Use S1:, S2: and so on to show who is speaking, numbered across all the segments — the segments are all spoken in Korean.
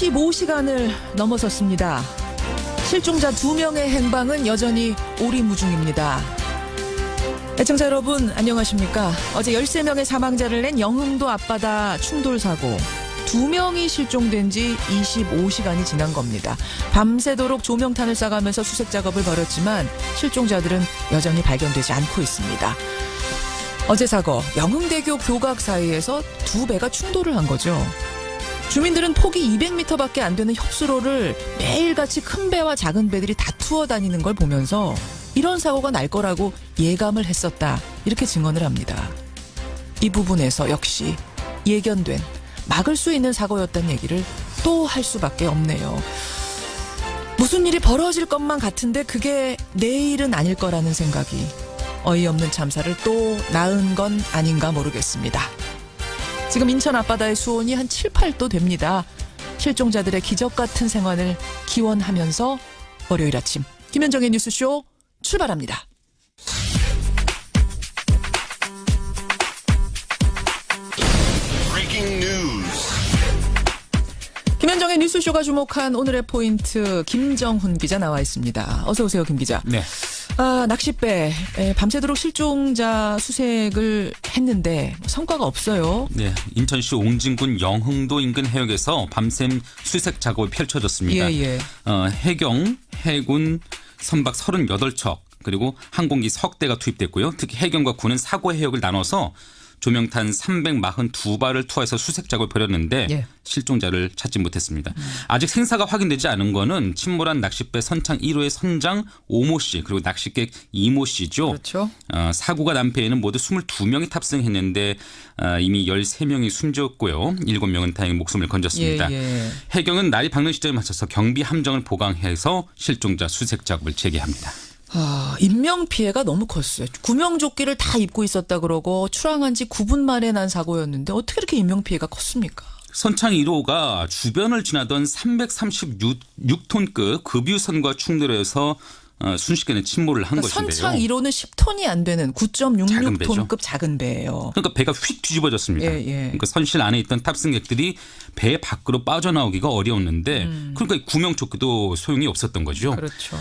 S1: 25시간을 넘어섰습니다. 실종자 2명의 행방은 여전히 오리무중입니다. 애청자 여러분 안녕하십니까? 어제 13명의 사망자를 낸 영흥도 앞바다 충돌사고 2명이 실종된 지 25시간이 지난 겁니다. 밤새도록 조명탄을 쏴가면서 수색 작업을 벌였지만 실종자들은 여전히 발견되지 않고 있습니다. 어제 사고 영흥대교 교각 사이에서 2배가 충돌을 한 거죠. 주민들은 폭이 200m밖에 안 되는 협수로를 매일같이 큰 배와 작은 배들이 다투어 다니는 걸 보면서 이런 사고가 날 거라고 예감을 했었다. 이렇게 증언을 합니다. 이 부분에서 역시 예견된 막을 수 있는 사고였다는 얘기를 또 할 수밖에 없네요. 무슨 일이 벌어질 것만 같은데 그게 내일은 아닐 거라는 생각이 어이없는 참사를 또 낳은 건 아닌가 모르겠습니다. 지금 인천 앞바다의 수온이 한 7, 8도 됩니다. 실종자들의 기적 같은 생활을 기원하면서 월요일 아침 김현정의 뉴스쇼 출발합니다. 김현정의 뉴스쇼가 주목한 오늘의 포인트 김정훈 기자 나와 있습니다. 어서 오세요, 김 기자.
S2: 네.
S1: 낚싯배 밤새도록 실종자 수색을 했는데 성과가 없어요.
S2: 네, 인천시 옹진군 영흥도 인근 해역에서 밤샘 수색 작업이 펼쳐졌습니다.
S1: 예.
S2: 해경, 해군 선박 38척 그리고 항공기 석 대가 투입됐고요. 특히 해경과 군은 사고 해역을 나눠서 조명탄 342발을 투하해서 수색 작업을 벌였는데
S1: 예.
S2: 실종자를 찾지 못했습니다. 아직 생사가 확인되지 않은 거는 침몰한 낚싯배 선창 1호의 선장 오모 씨 그리고 낚싯객 이모 씨죠.
S1: 그렇죠.
S2: 사고가 난 배에는 모두 22명이 탑승했는데 이미 13명이 숨졌고요. 7명은 다행히 목숨을 건졌습니다.
S1: 예.
S2: 해경은 날이 밝는 시점에 맞춰서 경비 함정을 보강해서 실종자 수색 작업을 재개합니다.
S1: 인명피해가 너무 컸어요. 구명조끼를 다 입고 있었다 그러고 출항한 지 9분 만에 난 사고였는데 어떻게 이렇게 인명피해가 컸습니까?
S2: 선창 1호가 주변을 지나던 336톤급 급유선과 충돌해서 순식간에 침몰을 한 것인데요.
S1: 선창 1호는 10톤이 안 되는 9.66톤급 작은 배예요.
S2: 그러니까 배가 휙 뒤집어졌습니다.
S1: 예.
S2: 그러니까 선실 안에 있던 탑승객들이 배 밖으로 빠져나오기가 어려웠는데 그러니까 구명조끼도 소용이 없었던 거죠.
S1: 그렇죠.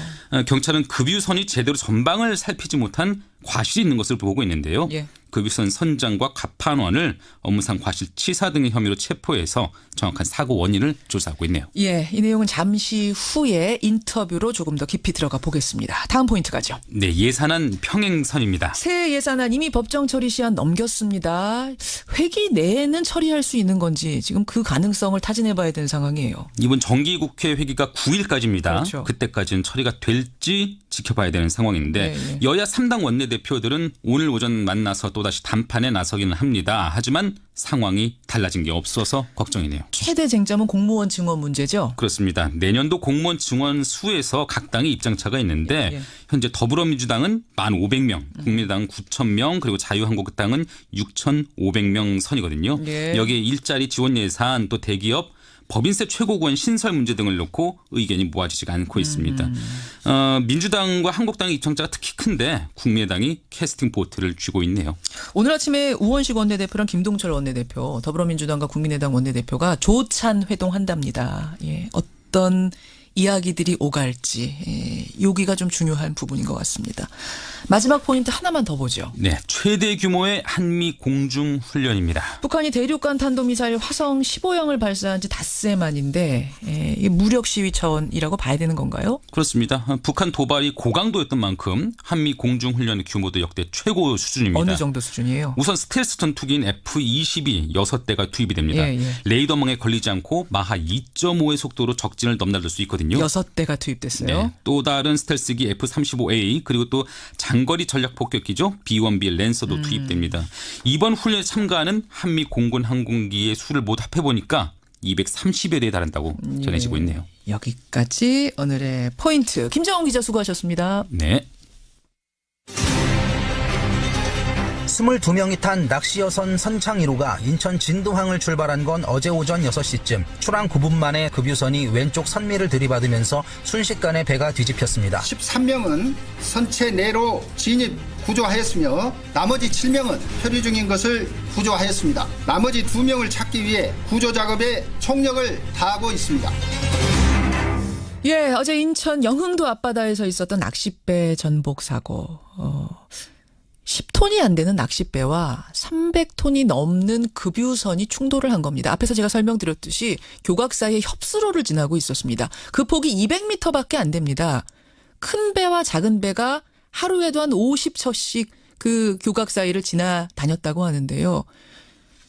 S2: 경찰은 급유선이 제대로 전방을 살피지 못한 과실이 있는 것을 보고 있는데요.
S1: 예.
S2: 급유선 선장과 갑판원을 업무상 과실치사 등의 혐의로 체포해서 정확한 사고 원인을 조사하고 있네요.
S1: 예, 이 내용은 잠시 후에 인터뷰로 조금 더 깊이 들어가 보겠습니다. 다음 포인트 가죠.
S2: 네, 예산안 평행선입니다.
S1: 새 예산안 이미 법정 처리 시한 넘겼습니다. 회기 내에는 처리할 수 있는 건지 지금 그 가능성을 타진해 봐야 되는 상황이에요.
S2: 이번 정기국회 회기가 9일까지입니다.
S1: 그렇죠.
S2: 그때까지는 처리가 될지 지켜봐야 되는 상황인데
S1: 네.
S2: 여야 3당 원내대표들은 오늘 오전 만나서 또다시 담판에 나서기는 합니다. 하지만 상황이 달라진 게 없어서 걱정이네요.
S1: 최대 쟁점은 공무원 증원 문제죠.
S2: 그렇습니다. 내년도 공무원 증원 수에서 각 당의 입장차가 있는데
S1: 예.
S2: 현재 더불어민주당은 1,500명, 국민의당은 9,000명 그리고 자유한국당은 6,500명 선이거든요.
S1: 예.
S2: 여기에 일자리 지원 예산 또 대기업 법인세 최고구원 신설 문제 등을 놓고 의견이 모아지지가 않고 있습니다. 민주당과 한국당의 입장차가 특히 큰데 국민의당이 캐스팅 보트를 쥐고 있네요.
S1: 오늘 아침에 우원식 원내대표랑 김동철 원내대표, 더불어민주당과 국민의당 원내대표가 조찬 회동한답니다. 예, 어떤 이야기들이 오갈지 여기가 좀 중요한 부분인 것 같습니다. 마지막 포인트 하나만 더 보죠.
S2: 네, 최대 규모의 한미 공중 훈련입니다.
S1: 북한이 대륙간 탄도미사일 화성 15형을 발사한 지 닷새 만인데 이게 무력 시위 차원이라고 봐야 되는 건가요?
S2: 그렇습니다. 북한 도발이 고강도였던 만큼 한미 공중 훈련의 규모도 역대 최고 수준입니다.
S1: 어느 정도 수준이에요?
S2: 우선 스텔스 전투기인 F-22 6대가 투입이 됩니다.
S1: 예.
S2: 레이더망에 걸리지 않고 마하 2.5의 속도로 적진을 넘나들 수 있거든요.
S1: 6대가 투입됐어요.
S2: 네, 또 다른 스텔스기 F-35A 그리고 또 장거리 전략 폭격기죠. B-1B 랜서도 투입됩니다. 이번 훈련에 참가하는 한미 공군 항공기의 수를 모두 합해보니까 230여 대에 달한다고 전해지고 있네요.
S1: 여기까지 오늘의 포인트. 김정훈 기자 수고하셨습니다.
S2: 네.
S3: 22명이 탄 낚시여선 선창 1호가 인천 진도항을 출발한 건 어제 오전 6시쯤 출항 9분 만에 급유선이 왼쪽 선미를 들이받으면서 순식간에 배가 뒤집혔습니다.
S4: 13명은 선체 내로 진입 구조하였으며 나머지 7명은 표류 중인 것을 구조하였습니다. 나머지 2명을 찾기 위해 구조 작업에 총력을 다하고 있습니다.
S1: 예, 어제 인천 영흥도 앞바다에서 있었던 낚싯배 전복 사고. 10톤이 안 되는 낚싯배와 300톤이 넘는 급유선이 충돌을 한 겁니다. 앞에서 제가 설명드렸듯이 교각 사이에 협수로를 지나고 있었습니다. 그 폭이 200m밖에 안 됩니다. 큰 배와 작은 배가 하루에도 한 50척씩 그 교각 사이를 지나다녔다고 하는데요.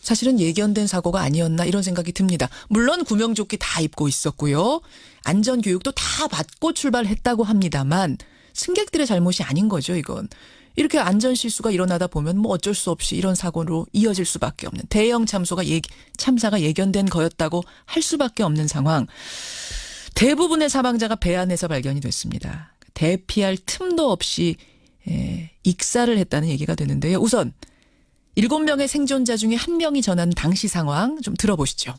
S1: 사실은 예견된 사고가 아니었나 이런 생각이 듭니다. 물론 구명조끼 다 입고 있었고요. 안전교육도 다 받고 출발했다고 합니다만 승객들의 잘못이 아닌 거죠, 이건. 이렇게 안전실수가 일어나다 보면 뭐 어쩔 수 없이 이런 사고로 이어질 수밖에 없는 대형 참사가 예견된 거였다고 할 수밖에 없는 상황. 대부분의 사망자가 배 안에서 발견이 됐습니다. 대피할 틈도 없이 익사를 했다는 얘기가 되는데요. 우선 7명의 생존자 중에 1명이 전한 당시 상황 좀 들어보시죠.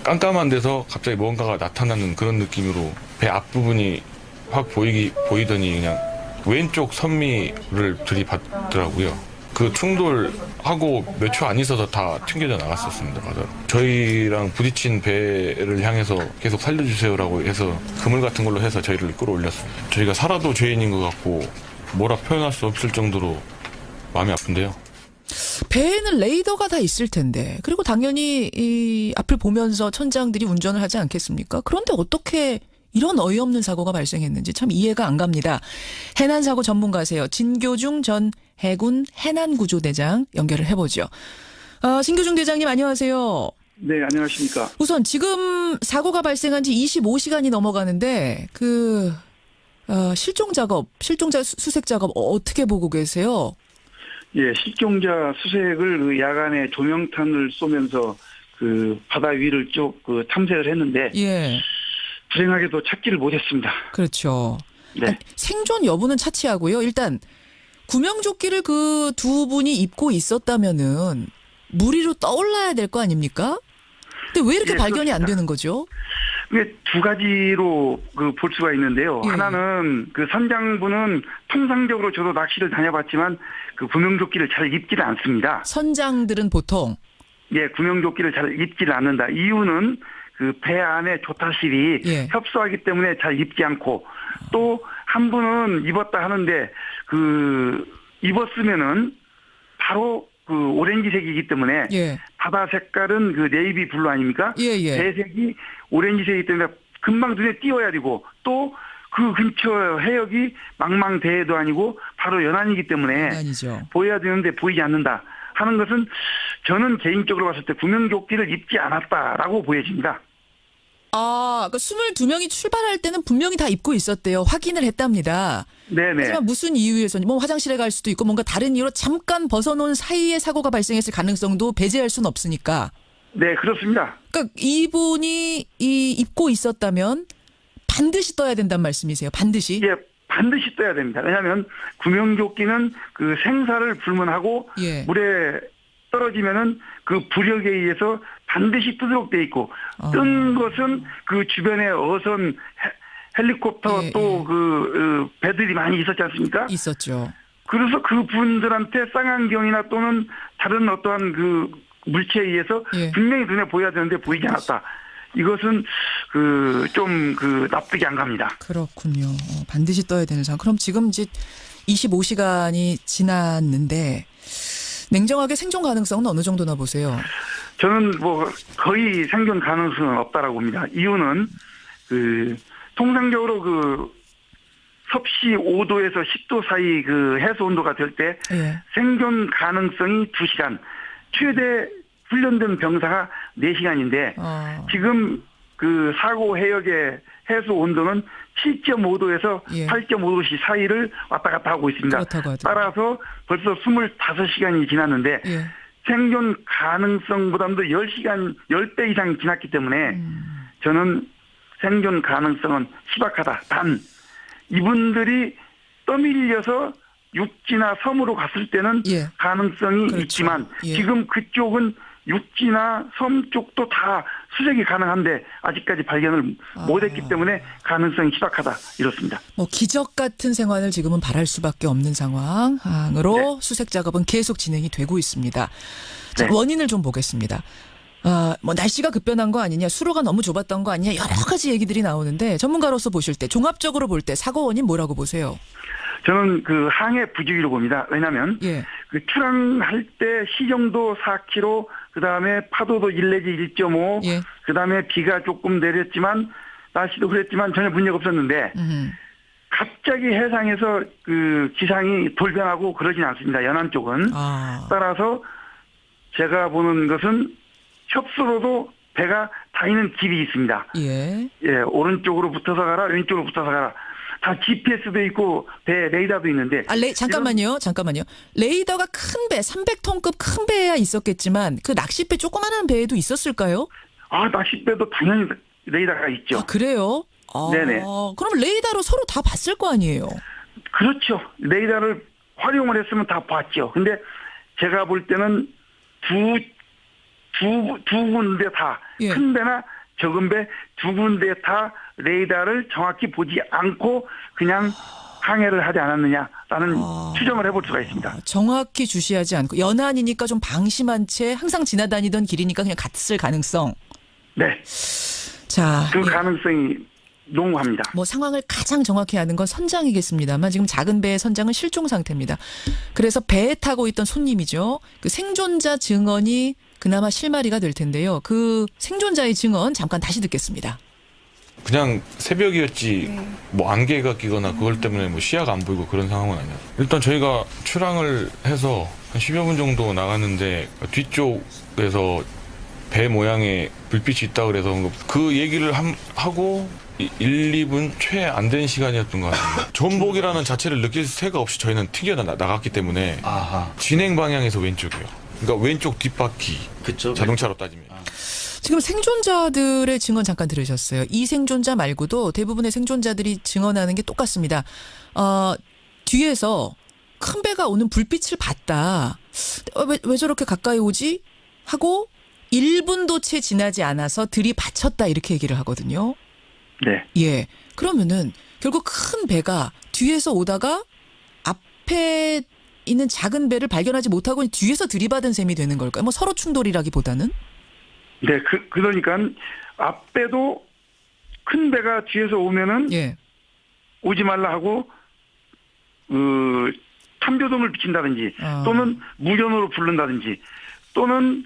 S5: 깜깜한 데서 갑자기 뭔가가 나타나는 그런 느낌으로 배 앞부분이 확 보이더니 그냥 왼쪽 선미를 들이받더라고요. 그 충돌하고 몇 초 안 있어서 다 튕겨져 나갔었습니다. 맞아요. 저희랑 부딪힌 배를 향해서 계속 살려주세요라고 해서 그물 같은 걸로 해서 저희를 끌어올렸습니다. 저희가 살아도 죄인인 것 같고 뭐라 표현할 수 없을 정도로 마음이 아픈데요.
S1: 배에는 레이더가 다 있을 텐데 그리고 당연히 이 앞을 보면서 천장들이 운전을 하지 않겠습니까? 그런데 어떻게 이런 어이없는 사고가 발생했는지 참 이해가 안 갑니다. 해난사고 전문가세요. 진교중 전 해군 해난구조대장 연결을 해보죠. 진교중 대장님 안녕하세요.
S6: 네, 안녕하십니까.
S1: 우선 지금 사고가 발생한 지 25시간이 넘어가는데 실종자 수색 작업 어떻게 보고 계세요?
S6: 예, 실종자 수색을 그 야간에 조명탄을 쏘면서 그 바다 위를 쭉 탐색을 했는데
S1: 예.
S6: 불행하게도 찾지를 못했습니다.
S1: 그렇죠.
S6: 네.
S1: 생존 여부는 차치하고요. 일단 구명조끼를 그 두 분이 입고 있었다면은 물 위로 떠올라야 될 거 아닙니까? 근데 왜 이렇게
S6: 예,
S1: 발견이
S6: 그렇습니다.
S1: 안 되는 거죠?
S6: 이게 두 가지로 볼 수가 있는데요.
S1: 예.
S6: 하나는 그 선장분은 통상적으로 저도 낚시를 다녀봤지만 그 구명조끼를 잘 입지를 않습니다.
S1: 선장들은 보통
S6: 예, 구명조끼를 잘 입지를 않는다. 이유는 그 배 안에 조타실이
S1: 예.
S6: 협소하기 때문에 잘 입지 않고 또 한 분은 입었다 하는데 그 입었으면은 바로 그 오렌지색이기 때문에
S1: 예.
S6: 바다 색깔은 그 네이비 블루 아닙니까?
S1: 예.
S6: 배색이 오렌지색이기 때문에 금방 눈에 띄어야 되고 또 그 근처 해역이 망망대해도 아니고 바로 연안이기 때문에
S1: 아니죠.
S6: 보여야 되는데 보이지 않는다 하는 것은 저는 개인적으로 봤을 때 구명조끼를 입지 않았다라고 보여집니다.
S1: 그러니까 22명이 출발할 때는 분명히 다 입고 있었대요. 확인을 했답니다.
S6: 네네.
S1: 하지만 무슨 이유에서는 뭐 화장실에 갈 수도 있고 뭔가 다른 이유로 잠깐 벗어놓은 사이에 사고가 발생했을 가능성도 배제할 수는 없으니까.
S6: 네, 그렇습니다.
S1: 그러니까 이분이 입고 있었다면 반드시 떠야 된다는 말씀이세요. 반드시.
S6: 예, 반드시 떠야 됩니다. 왜냐하면 구명조끼는 그 생사를 불문하고
S1: 예.
S6: 물에 떨어지면은 그 부력에 의해서 반드시 뜨도록 돼 있고 뜬 것은 그 주변에 어선 헬리콥터
S1: 예,
S6: 또 그 배들이 많이 있었지 않습니까?
S1: 있었죠.
S6: 그래서 그 분들한테 쌍안경이나 또는 다른 어떠한 그 물체에 의해서
S1: 예.
S6: 분명히 눈에 보여야 되는데 보이지 않았다. 이것은 좀 납득이 안 갑니다.
S1: 그렇군요. 반드시 떠야 되는 상황. 그럼 지금 이제 25시간이 지났는데 냉정하게 생존 가능성은 어느 정도나 보세요?
S6: 저는 뭐 거의 생존 가능성은 없다라고 봅니다. 이유는 통상적으로 섭씨 5도에서 10도 사이 해수 온도가 될 때
S1: 예.
S6: 생존 가능성이 2시간, 최대 훈련된 병사가 4시간인데 지금 사고 해역의 해수 온도는 7.5도에서
S1: 예.
S6: 8.5도씨 사이를 왔다 갔다 하고 있습니다.
S1: 그렇다고 하죠.
S6: 따라서 벌써 25시간이 지났는데
S1: 예.
S6: 생존 가능성보다도 10배 이상 지났기 때문에 저는 생존 가능성은 희박하다. 단 이분들이 떠밀려서 육지나 섬으로 갔을 때는
S1: 예.
S6: 가능성이
S1: 그렇죠.
S6: 있지만
S1: 예.
S6: 지금 그쪽은 육지나 섬 쪽도 다 수색이 가능한데 아직까지 발견을 못했기 때문에 가능성이 희박하다 이렇습니다.
S1: 뭐 기적 같은 생활을 지금은 바랄 수밖에 없는 상황으로
S6: 네.
S1: 수색 작업은 계속 진행이 되고 있습니다. 자,
S6: 네.
S1: 원인을 좀 보겠습니다. 뭐 날씨가 급변한 거 아니냐, 수로가 너무 좁았던 거 아니냐, 여러 가지 얘기들이 나오는데 전문가로서 보실 때 종합적으로 볼 때 사고 원인 뭐라고 보세요?
S6: 저는 그 항해 부주의로 봅니다. 왜냐하면
S1: 예.
S6: 그 출항할 때 시정도 4km, 그 다음에 파도도 1 내지 1.5,
S1: 예.
S6: 그 다음에 비가 조금 내렸지만 날씨도 그랬지만 전혀 문제가 없었는데 갑자기 해상에서 그 기상이 돌변하고 그러진 않습니다. 연안 쪽은. 따라서 제가 보는 것은 협수로도 배가 다니는 길이 있습니다.
S1: 예.
S6: 예, 오른쪽으로 붙어서 가라, 왼쪽으로 붙어서 가라. 다 GPS도 있고 배 레이더도 있는데.
S1: 잠깐만요. 레이더가 큰 배, 300톤급 큰 배야 있었겠지만 그 낚싯배 조그만한 배에도 있었을까요?
S6: 낚싯배도 당연히 레이더가 있죠.
S1: 그래요?
S6: 네네.
S1: 그럼 레이더로 서로 다 봤을 거 아니에요?
S6: 그렇죠. 레이더를 활용을 했으면 다 봤죠. 근데 제가 볼 때는 두 군데 다,
S1: 예.
S6: 큰 배나 적은 배 두 군데 다 레이더를 정확히 보지 않고 그냥 항해를 하지 않았느냐라는 추정을 해볼 수가 있습니다.
S1: 정확히 주시하지 않고 연안이니까 좀 방심한 채 항상 지나다니던 길이니까 그냥 갔을 가능성.
S6: 네.
S1: 자,
S6: 그 가능성이 농후합니다.
S1: 뭐 상황을 가장 정확히 아는 건 선장이겠습니다만 지금 작은 배의 선장은 실종 상태입니다. 그래서 배에 타고 있던 손님이죠. 그 생존자 증언이 그나마 실마리가 될 텐데요. 그 생존자의 증언 잠깐 다시 듣겠습니다.
S5: 그냥 새벽이었지 뭐 안개가 끼거나 그걸 때문에 뭐 시야가 안 보이고 그런 상황은 아니야. 일단 저희가 출항을 해서 한 10여 분 정도 나갔는데 뒤쪽에서 배 모양의 불빛이 있다 그래서 그 얘기를 하고 1, 2분 최 안 된 시간이었던 것 같습니다. 전복이라는 자체를 느낄 새가 없이 저희는 튕겨 나갔기 때문에 진행 방향에서 왼쪽이요. 그러니까 왼쪽 뒷바퀴.
S7: 그쵸,
S5: 자동차로 따지면.
S1: 지금 생존자들의 증언 잠깐 들으셨어요. 이 생존자 말고도 대부분의 생존자들이 증언하는 게 똑같습니다. 뒤에서 큰 배가 오는 불빛을 봤다. 왜 저렇게 가까이 오지? 하고 1분도 채 지나지 않아서 들이받쳤다 이렇게 얘기를 하거든요.
S6: 네.
S1: 예. 그러면은 결국 큰 배가 뒤에서 오다가 앞에 있는 작은 배를 발견하지 못하고 뒤에서 들이받은 셈이 되는 걸까요? 뭐 서로 충돌이라기보다는?
S6: 네, 그러니까 앞배도 큰 배가 뒤에서 오면은
S1: 예.
S6: 오지 말라 하고 탐조등을 비친다든지 또는 무전으로 부른다든지 또는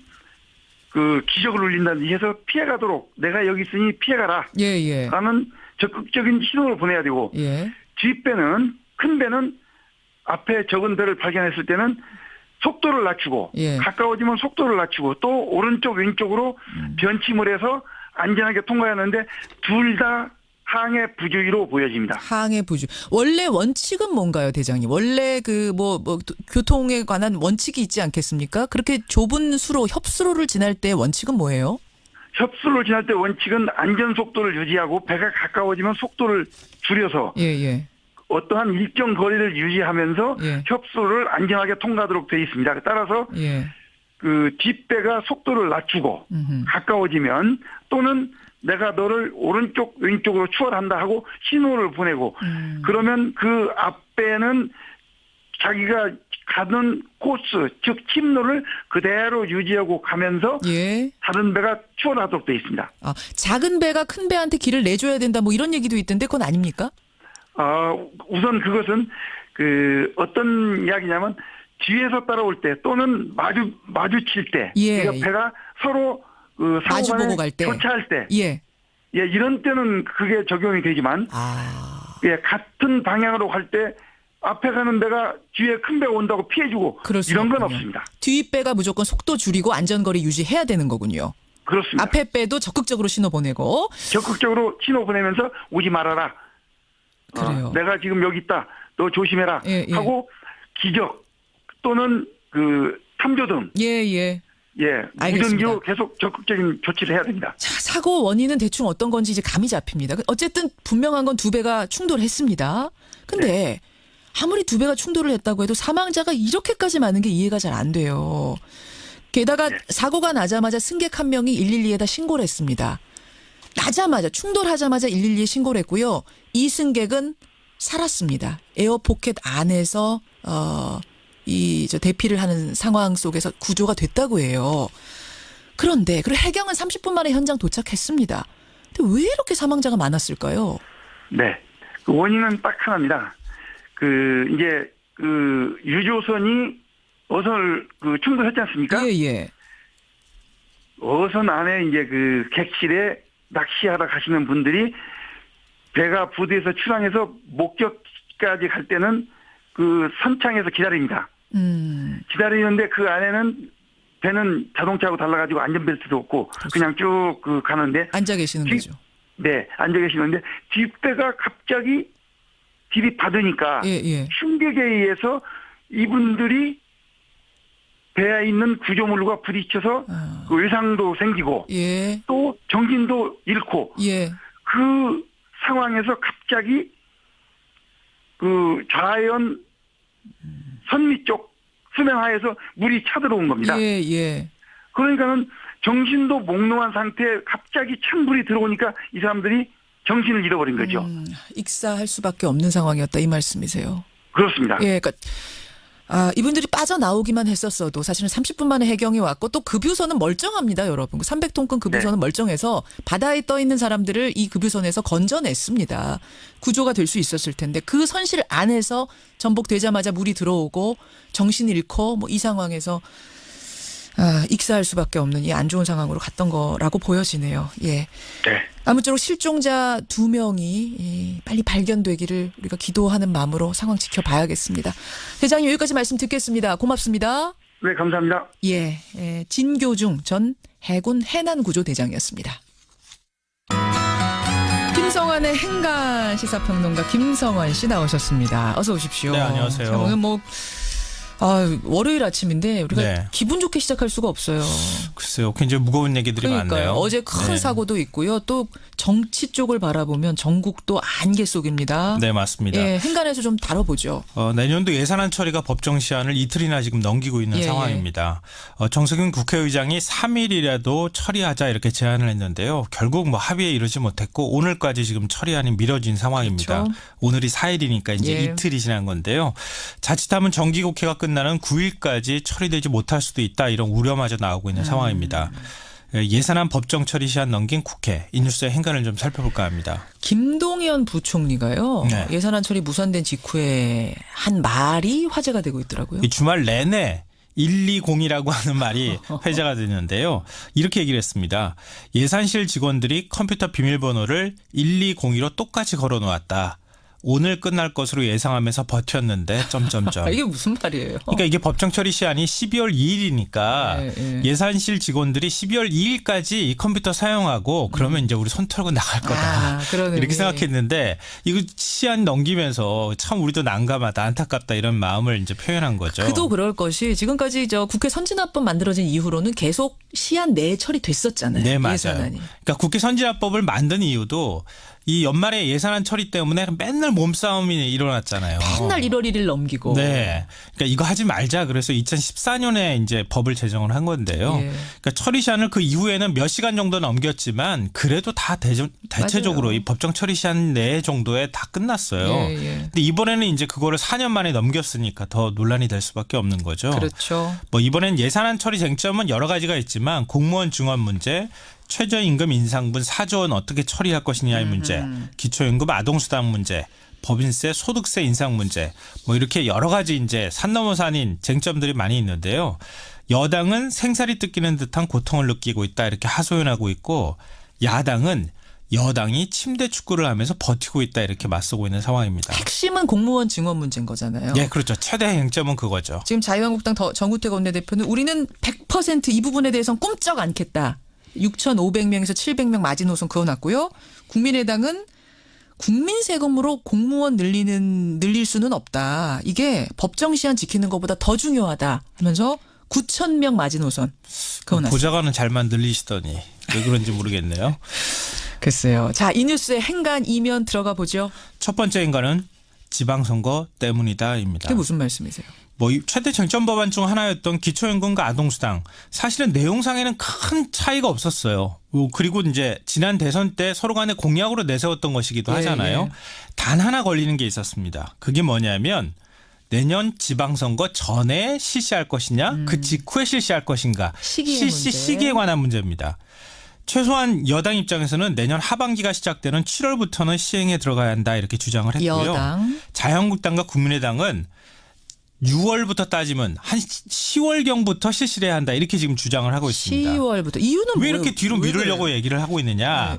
S6: 그 기적을 울린다든지 해서 피해가도록 내가 여기 있으니 피해가라.
S1: 예.
S6: 라는 적극적인 신호를 보내야 되고
S1: 예.
S6: 뒷배는 큰 배는 앞에 적은 배를 발견했을 때는 속도를 낮추고
S1: 예.
S6: 가까워지면 속도를 낮추고 또 오른쪽 왼쪽으로 변침을 해서 안전하게 통과하는데 둘 다 항해 부주의로 보여집니다.
S1: 항해 부주. 원래 원칙은 뭔가요, 대장님? 원래 뭐 교통에 관한 원칙이 있지 않겠습니까? 그렇게 좁은 수로 협수로를 지날 때 원칙은 뭐예요?
S6: 협수로를 지날 때 원칙은 안전 속도를 유지하고 배가 가까워지면 속도를 줄여서
S1: 예.
S6: 어떠한 일정 거리를 유지하면서
S1: 예.
S6: 협수로를 안전하게 통과하도록 되어 있습니다. 따라서
S1: 예.
S6: 그 뒷배가 속도를 낮추고 가까워지면 또는 내가 너를 오른쪽 왼쪽으로 추월한다 하고 신호를 보내고 그러면 그 앞배는 자기가 가는 코스 즉 침로를 그대로 유지하고 가면서
S1: 예.
S6: 다른 배가 추월하도록 되어 있습니다.
S1: 작은 배가 큰 배한테 길을 내줘야 된다 뭐 이런 얘기도 있던데 그건 아닙니까?
S6: 우선 그것은 어떤 이야기냐면 뒤에서 따라올 때 또는 마주칠 때 그러니까 배가 서로
S1: 마주 보고 갈 때
S6: 교차할 때
S1: 예,
S6: 이런 때는 그게 적용이 되지만 같은 방향으로 갈 때 앞에 가는 배가 뒤에 큰 배가 온다고 피해주고 이런 건 없습니다.
S1: 뒷배가 무조건 속도 줄이고 안전거리 유지해야 되는 거군요.
S6: 그렇습니다.
S1: 앞에 배도 적극적으로 신호 보내고
S6: 적극적으로 신호 보내면서 오지 말아라.
S1: 그래요.
S6: 내가 지금 여기 있다. 너 조심해라.
S1: 예.
S6: 하고 기적 또는 탐조등.
S1: 예.
S6: 무전기로 계속 적극적인 조치를 해야 됩니다.
S1: 자, 사고 원인은 대충 어떤 건지 이제 감이 잡힙니다. 어쨌든 분명한 건 두 배가 충돌했습니다. 근데 아무리 두 배가 충돌을 했다고 해도 사망자가 이렇게까지 많은 게 이해가 잘 안 돼요. 게다가 사고가 나자마자 승객 1명이 112에다 신고를 했습니다. 나자마자 충돌하자마자 112에 신고를 했고요. 이 승객은 살았습니다. 에어포켓 안에서 대피를 하는 상황 속에서 구조가 됐다고 해요. 그런데 그리고 해경은 30분 만에 현장 도착했습니다. 근데 왜 이렇게 사망자가 많았을까요?
S6: 네, 그 원인은 딱 하나입니다. 이제 유조선이 어선을 충돌했지 않습니까?
S1: 예.
S6: 어선 안에 이제 객실에 낚시하러 가시는 분들이 배가 부두에서 출항해서 목적까지 갈 때는 선창에서 기다립니다. 기다리는데 그 안에는 배는 자동차하고 달라가지고 안전벨트도 없고 그렇죠. 그냥 쭉 가는데
S1: 앉아 계시는 거죠.
S6: 네, 앉아 계시는데 뒷배가 갑자기 들이받으니까 충격에 의해서 이분들이 배에 있는 구조물과 부딪혀서 외상도 생기고 또 정신도 잃고 그 상황에서 갑자기 좌연 선미 쪽 수면하에서 물이 차들어온 겁니다. 그러니까는 정신도 몽롱한 상태에 갑자기 찬물이 들어오니까 이 사람들이 정신을 잃어버린 거죠.
S1: 익사할 수밖에 없는 상황이었다 이 말씀이세요.
S6: 그렇습니다.
S1: 그러니까 이분들이 빠져나오기만 했었어도 사실은 30분 만에 해경이 왔고 또 급유선은 멀쩡합니다, 여러분. 300톤급 급유선은 멀쩡해서 바다에 떠 있는 사람들을 이 급유선에서 건져냈습니다. 구조가 될 수 있었을 텐데 그 선실 안에서 전복되자마자 물이 들어오고 정신을 잃고 이 상황에서 익사할 수밖에 없는 이 안 좋은 상황으로 갔던 거라고 보여지네요. 네. 아무쪼록 실종자 2명이 빨리 발견되기를 우리가 기도하는 마음으로 상황 지켜봐야겠습니다. 대장님 여기까지 말씀 듣겠습니다. 고맙습니다.
S6: 네, 감사합니다.
S1: 진교중 전 해군 해난구조대장이었습니다. 김성환의 행간 시사평론가 김성환 씨 나오셨습니다. 어서 오십시오.
S7: 네, 안녕하세요.
S1: 자, 오늘 월요일 아침인데 우리가 기분 좋게 시작할 수가 없어요.
S7: 글쎄요. 굉장히 무거운 얘기들이 많네요.
S1: 어제 큰 사고도 있고요. 또 정치 쪽을 바라보면 전국도 안개 속입니다.
S7: 네, 맞습니다.
S1: 행간에서 좀 다뤄보죠.
S7: 내년도 예산안 처리가 법정 시한을 이틀이나 지금 넘기고 있는 상황입니다. 정세균 국회의장이 3일이라도 처리하자 이렇게 제안을 했는데요. 결국 합의에 이르지 못했고 오늘까지 지금 처리안이 미뤄진 상황입니다.
S1: 그렇죠.
S7: 오늘이 4일이니까 이제 이틀이 지난 건데요. 자칫하면 정기국회가 끝나는 9일까지 처리되지 못할 수도 있다 이런 우려마저 나오고 있는 상황입니다. 예산안 법정 처리 시한 넘긴 국회 이 뉴스의 행간을 좀 살펴볼까 합니다.
S1: 김동연 부총리가요. 예산안 처리 무산된 직후에 한 말이 화제가 되고 있더라고요.
S7: 이 주말 내내 120이라고 하는 말이 회자가 됐는데요. 이렇게 얘기를 했습니다. 예산실 직원들이 컴퓨터 비밀번호를 1202로 똑같이 걸어놓았다. 오늘 끝날 것으로 예상하면서 버텼는데
S1: 이게 무슨 말이에요?
S7: 그러니까 이게 법정 처리 시한이 12월 2일이니까 예산실 직원들이 12월 2일까지 이 컴퓨터 사용하고 그러면 이제 우리 손 털고 나갈 거다. 이렇게 생각했는데 이거 시한 넘기면서 참 우리도 난감하다, 안타깝다 이런 마음을 이제 표현한 거죠.
S1: 그도 그럴 것이 지금까지 국회 선진화법 만들어진 이후로는 계속 시한 내에 처리됐었잖아요.
S7: 네, 맞아요.
S1: 예산안이.
S7: 그러니까 국회 선진화법을 만든 이유도 이 연말에 예산안 처리 때문에 맨날 몸싸움이 일어났잖아요.
S1: 맨날 1월 1일 넘기고.
S7: 네. 그러니까 이거 하지 말자. 그래서 2014년에 이제 법을 제정을 한 건데요. 그러니까 처리 시한을 그 이후에는 몇 시간 정도 넘겼지만 그래도 다 대체적으로 이 법정 처리 시한 내 정도에 다 끝났어요. 근데 이번에는 이제 그거를 4년 만에 넘겼으니까 더 논란이 될 수밖에 없는 거죠.
S1: 그렇죠.
S7: 이번엔 예산안 처리 쟁점은 여러 가지가 있지만 공무원 증원 문제, 최저임금 인상분 4조 원 어떻게 처리할 것이냐의 문제, 기초임금 아동수당 문제, 법인세, 소득세 인상 문제, 이렇게 여러 가지 이제 산 넘어 산인 쟁점들이 많이 있는데요. 여당은 생사리 뜯기는 듯한 고통을 느끼고 있다 이렇게 하소연하고 있고, 야당은 여당이 침대 축구를 하면서 버티고 있다 이렇게 맞서고 있는 상황입니다.
S1: 핵심은 공무원 증원 문제인 거잖아요.
S7: 네, 그렇죠. 최대 쟁점은 그거죠.
S1: 지금 자유한국당 정우택 원내대표는 우리는 100% 이 부분에 대해서는 꿈쩍 않겠다. 6,500명에서 700명 마지노선 그어놨고요. 국민의당은 국민 세금으로 공무원 늘릴 수는 없다. 이게 법정 시한 지키는 것보다 더 중요하다 하면서 9,000명 마지노선 그어놨습니다.
S7: 보좌관은 잘만 늘리시더니 왜 그런지 모르겠네요.
S1: 글쎄요. 자, 이 뉴스의 행간 이면 들어가 보죠.
S7: 첫 번째 행간은 지방선거 때문이다입니다.
S1: 그게 무슨 말씀이세요?
S7: 뭐 최대 쟁점 법안 중 하나였던 기초연금과 아동수당 사실은 내용상에는 큰 차이가 없었어요. 그리고 이제 지난 대선 때 서로 간에 공약으로 내세웠던 것이기도 하잖아요. 단 하나 걸리는 게 있었습니다. 그게 뭐냐면 내년 지방선거 전에 실시할 것이냐 그 직후에 실시할 것인가 시기에 관한 문제입니다. 최소한 여당 입장에서는 내년 하반기가 시작되는 7월부터는 시행에 들어가야 한다 이렇게 주장을 했고요.
S1: 여당.
S7: 자유한국당과 국민의당은 6월부터 따지면 한 10월경부터 실시를 해야 한다 이렇게 지금 주장을 하고 있습니다.
S1: 10월부터. 이유는
S7: 왜
S1: 뭐예요?
S7: 이렇게 뒤로 미루려고 얘기를 하고 있느냐.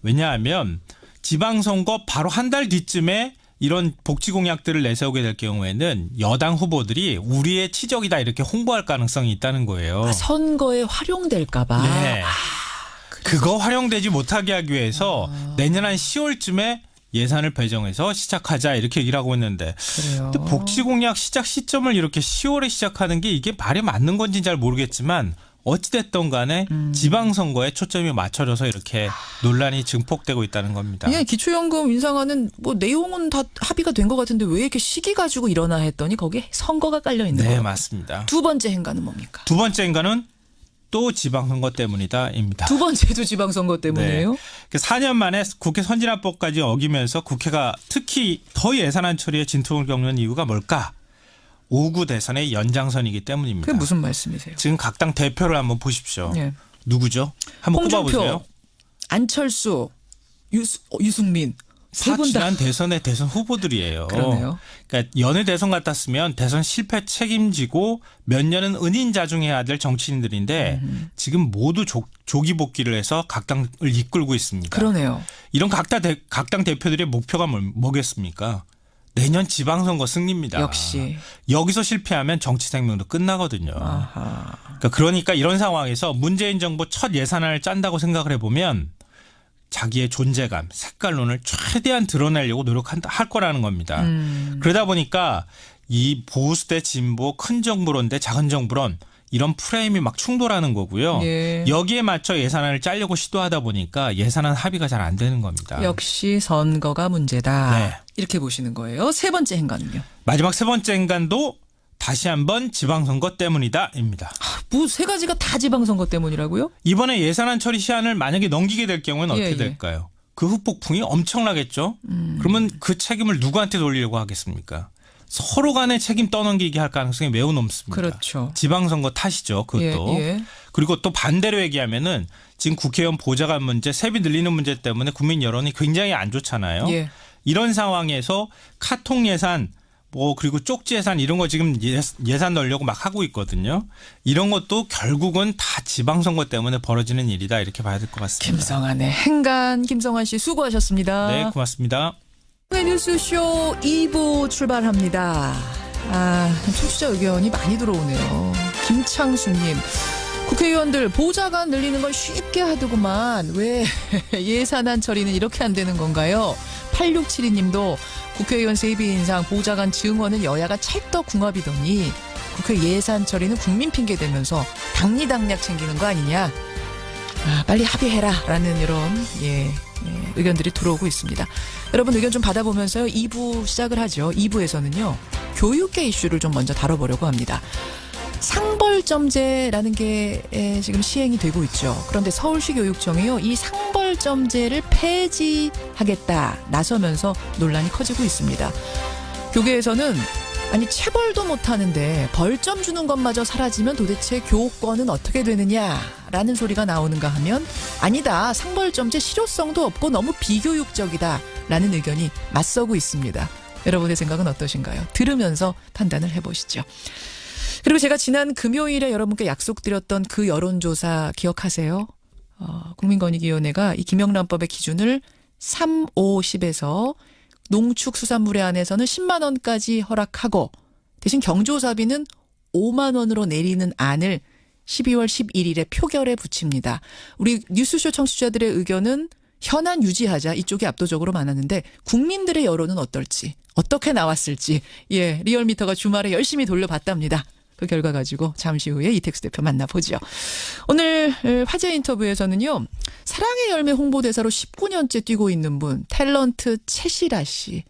S7: 왜냐하면 지방선거 바로 한 달 뒤쯤에 이런 복지 공약들을 내세우게 될 경우에는 여당 후보들이 우리의 치적이다 이렇게 홍보할 가능성이 있다는 거예요.
S1: 선거에 활용될까 봐.
S7: 네. 그거 활용되지 못하게 하기 위해서 내년 한 10월쯤에 예산을 배정해서 시작하자 이렇게 얘기를 하고 있는데
S1: 그래요.
S7: 근데 복지 공약 시작 시점을 이렇게 10월에 시작하는 게 이게 말이 맞는 건지는 잘 모르겠지만 어찌됐든 간에 지방선거에 초점이 맞춰져서 이렇게 논란이 증폭되고 있다는 겁니다.
S1: 예, 기초연금 인상하는 뭐 내용은 다 합의가 된 것 같은데 왜 이렇게 시기 가지고 일어나 했더니 거기에 선거가 깔려 있는 거예요.
S7: 네, 맞습니다.
S1: 두 번째 행간은 뭡니까?
S7: 두 번째 행간은 또 지방선거 때문이다입니다.
S1: 두 번째도 지방선거 때문이에요?
S7: 네. 4년 만에 국회 선진화법까지 어기면서 국회가 특히 더 예산안 처리에 진통을 겪는 이유가 뭘까? 5구 대선의 연장선이기 때문입니다.
S1: 그게 무슨 말씀이세요?
S7: 지금 각 당 대표를 한번 보십시오.
S1: 네.
S7: 누구죠? 한번
S1: 홍준표,
S7: 꼽아보세요.
S1: 안철수, 유승민. 세 분 다.
S7: 지난 대선의 대선 후보들이에요.
S1: 그러네요.
S7: 그러니까 연일 대선 같았으면 대선 실패 책임지고 몇 년은 은인자중해야 될 정치인들인데 지금 모두 조기 복귀를 해서 각 당을 이끌고 있습니다.
S1: 그러네요.
S7: 이런 각 당 대표들의 목표가 뭐겠습니까? 내년 지방선거 승리입니다.
S1: 역시.
S7: 여기서 실패하면 정치 생명도 끝나거든요. 그러니까 이런 상황에서 문재인 정부 첫 예산안을 짠다고 생각을 해보면 자기의 존재감, 색깔론을 최대한 드러내려고 할 거라는 겁니다. 그러다 보니까 이 보수 대 진보, 큰 정부론 대 작은 정부론 이런 프레임이 막 충돌하는 거고요.
S1: 예.
S7: 여기에 맞춰 예산안을 짜려고 시도하다 보니까 예산안 합의가 잘 안 되는 겁니다.
S1: 역시 선거가 문제다.
S7: 네.
S1: 이렇게 보시는 거예요. 세 번째 행간은요?
S7: 마지막 세 번째 행간도 다시 한번 지방선거 때문이다입니다.
S1: 뭐 세 가지가 다 지방선거 때문이라고요?
S7: 이번에 예산안 처리 시한을 만약에 넘기게 될 경우에는 어떻게 될까요? 그 후폭풍이 엄청나겠죠. 그러면 그 책임을 누구한테 돌리려고 하겠습니까? 서로 간에 책임 떠넘기게 할 가능성이 매우 높습니다.
S1: 그렇죠.
S7: 지방선거 탓이죠. 그것도. 그리고 또 반대로 얘기하면은 지금 국회의원 보좌관 문제, 세비 늘리는 문제 때문에 국민 여론이 굉장히 안 좋잖아요. 이런 상황에서 카통 예산 그리고 쪽지 예산 이런 거 지금 예산 넣으려고 막 하고 있거든요. 이런 것도 결국은 다 지방선거 때문에 벌어지는 일이다 이렇게 봐야 될 것 같습니다.
S1: 김성환의 행간, 김성환 씨 수고하셨습니다.
S7: 네, 고맙습니다.
S1: 뉴스쇼 2부 출발합니다. 청취자 의견이 많이 들어오네요. 김창수님. 국회의원들 보좌관 늘리는 건 쉽게 하더구만. 왜 예산안 처리는 이렇게 안 되는 건가요? 8672님도 국회의원 세비 인상 보좌관 증원은 여야가 찰떡궁합이더니 국회 예산 처리는 국민 핑계 대면서 당리당략 챙기는 거 아니냐. 빨리 합의해라 라는 이런 의견들이 들어오고 있습니다. 여러분 의견 좀 받아보면서요. 2부 시작을 하죠. 2부에서는요. 교육계 이슈를 좀 먼저 다뤄보려고 합니다. 상벌점제라는 게 지금 시행이 되고 있죠. 그런데 서울시 교육청이요. 이 상벌점제를 폐지하겠다 나서면서 논란이 커지고 있습니다. 교계에서는 체벌도 못하는데 벌점 주는 것마저 사라지면 도대체 교권은 어떻게 되느냐라는 소리가 나오는가 하면 아니다. 상벌점제 실효성도 없고 너무 비교육적이다라는 의견이 맞서고 있습니다. 여러분의 생각은 어떠신가요? 들으면서 판단을 해보시죠. 그리고 제가 지난 금요일에 여러분께 약속드렸던 그 여론조사 기억하세요? 국민권익위원회가 이 김영란법의 기준을 3, 5, 10에서 농축수산물에 한해서는 10만 원까지 허락하고 대신 경조사비는 5만 원으로 내리는 안을 12월 11일에 표결에 붙입니다. 우리 뉴스쇼 청취자들의 의견은 현안 유지하자 이쪽이 압도적으로 많았는데 국민들의 여론은 어떨지 어떻게 나왔을지 리얼미터가 주말에 열심히 돌려봤답니다. 그 결과 가지고 잠시 후에 이택수 대표 만나보죠. 오늘 화제 인터뷰에서는요. 사랑의 열매 홍보대사로 19년째 뛰고 있는 분 탤런트 채시라 씨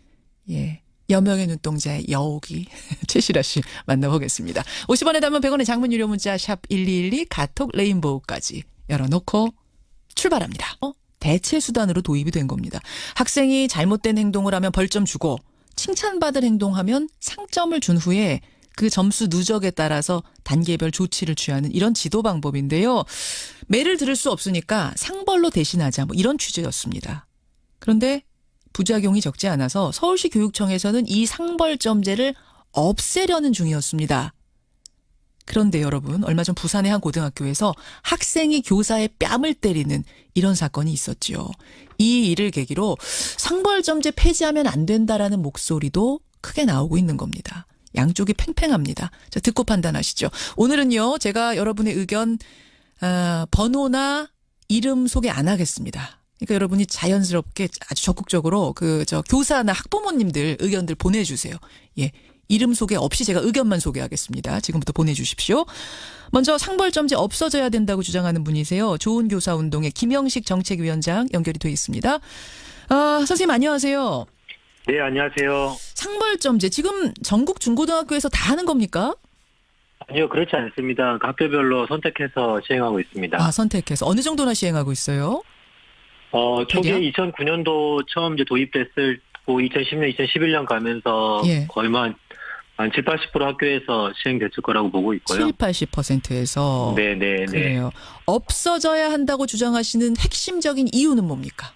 S1: 여명의 눈동자의 여옥이 최시라 씨 만나보겠습니다. 50원에 담은 100원의 장문 유료 문자 샵 1212 카톡 레인보우까지 열어놓고 출발합니다. 대체 수단으로 도입이 된 겁니다. 학생이 잘못된 행동을 하면 벌점 주고 칭찬받을 행동하면 상점을 준 후에 그 점수 누적에 따라서 단계별 조치를 취하는 이런 지도 방법인데요. 매를 들을 수 없으니까 상벌로 대신하자 뭐 이런 취지였습니다. 그런데 부작용이 적지 않아서 서울시 교육청에서는 이 상벌점제를 없애려는 중이었습니다. 그런데 여러분, 얼마 전 부산의 한 고등학교에서 학생이 교사의 뺨을 때리는 이런 사건이 있었지요. 이 일을 계기로 상벌점제 폐지하면 안 된다라는 목소리도 크게 나오고 있는 겁니다. 양쪽이 팽팽합니다. 자, 듣고 판단하시죠. 오늘은요, 제가 여러분의 의견 번호나 이름 소개 안 하겠습니다. 그러니까 여러분이 자연스럽게 아주 적극적으로 교사나 학부모님들 의견들 보내주세요. 예. 이름 소개 없이 제가 의견만 소개하겠습니다. 지금부터 보내주십시오. 먼저 상벌점제 없어져야 된다고 주장하는 분이세요. 좋은 교사 운동의 김영식 정책위원장 연결이 돼 있습니다. 선생님 안녕하세요.
S8: 네, 안녕하세요.
S1: 상벌점제 지금 전국 중고등학교에서 다 하는 겁니까?
S8: 아니요, 그렇지 않습니다. 학교별로 선택해서 시행하고 있습니다.
S1: 선택해서 어느 정도나 시행하고 있어요?
S8: 초기에 2009년도 처음 이제 도입됐을 2010년, 2011년 가면서
S1: 예.
S8: 거의 한 7, 80% 학교에서 시행됐을 거라고 보고 있고요.
S1: 7, 80%에서.
S8: 네네.
S1: 그래요. 없어져야 한다고 주장하시는 핵심적인 이유는 뭡니까?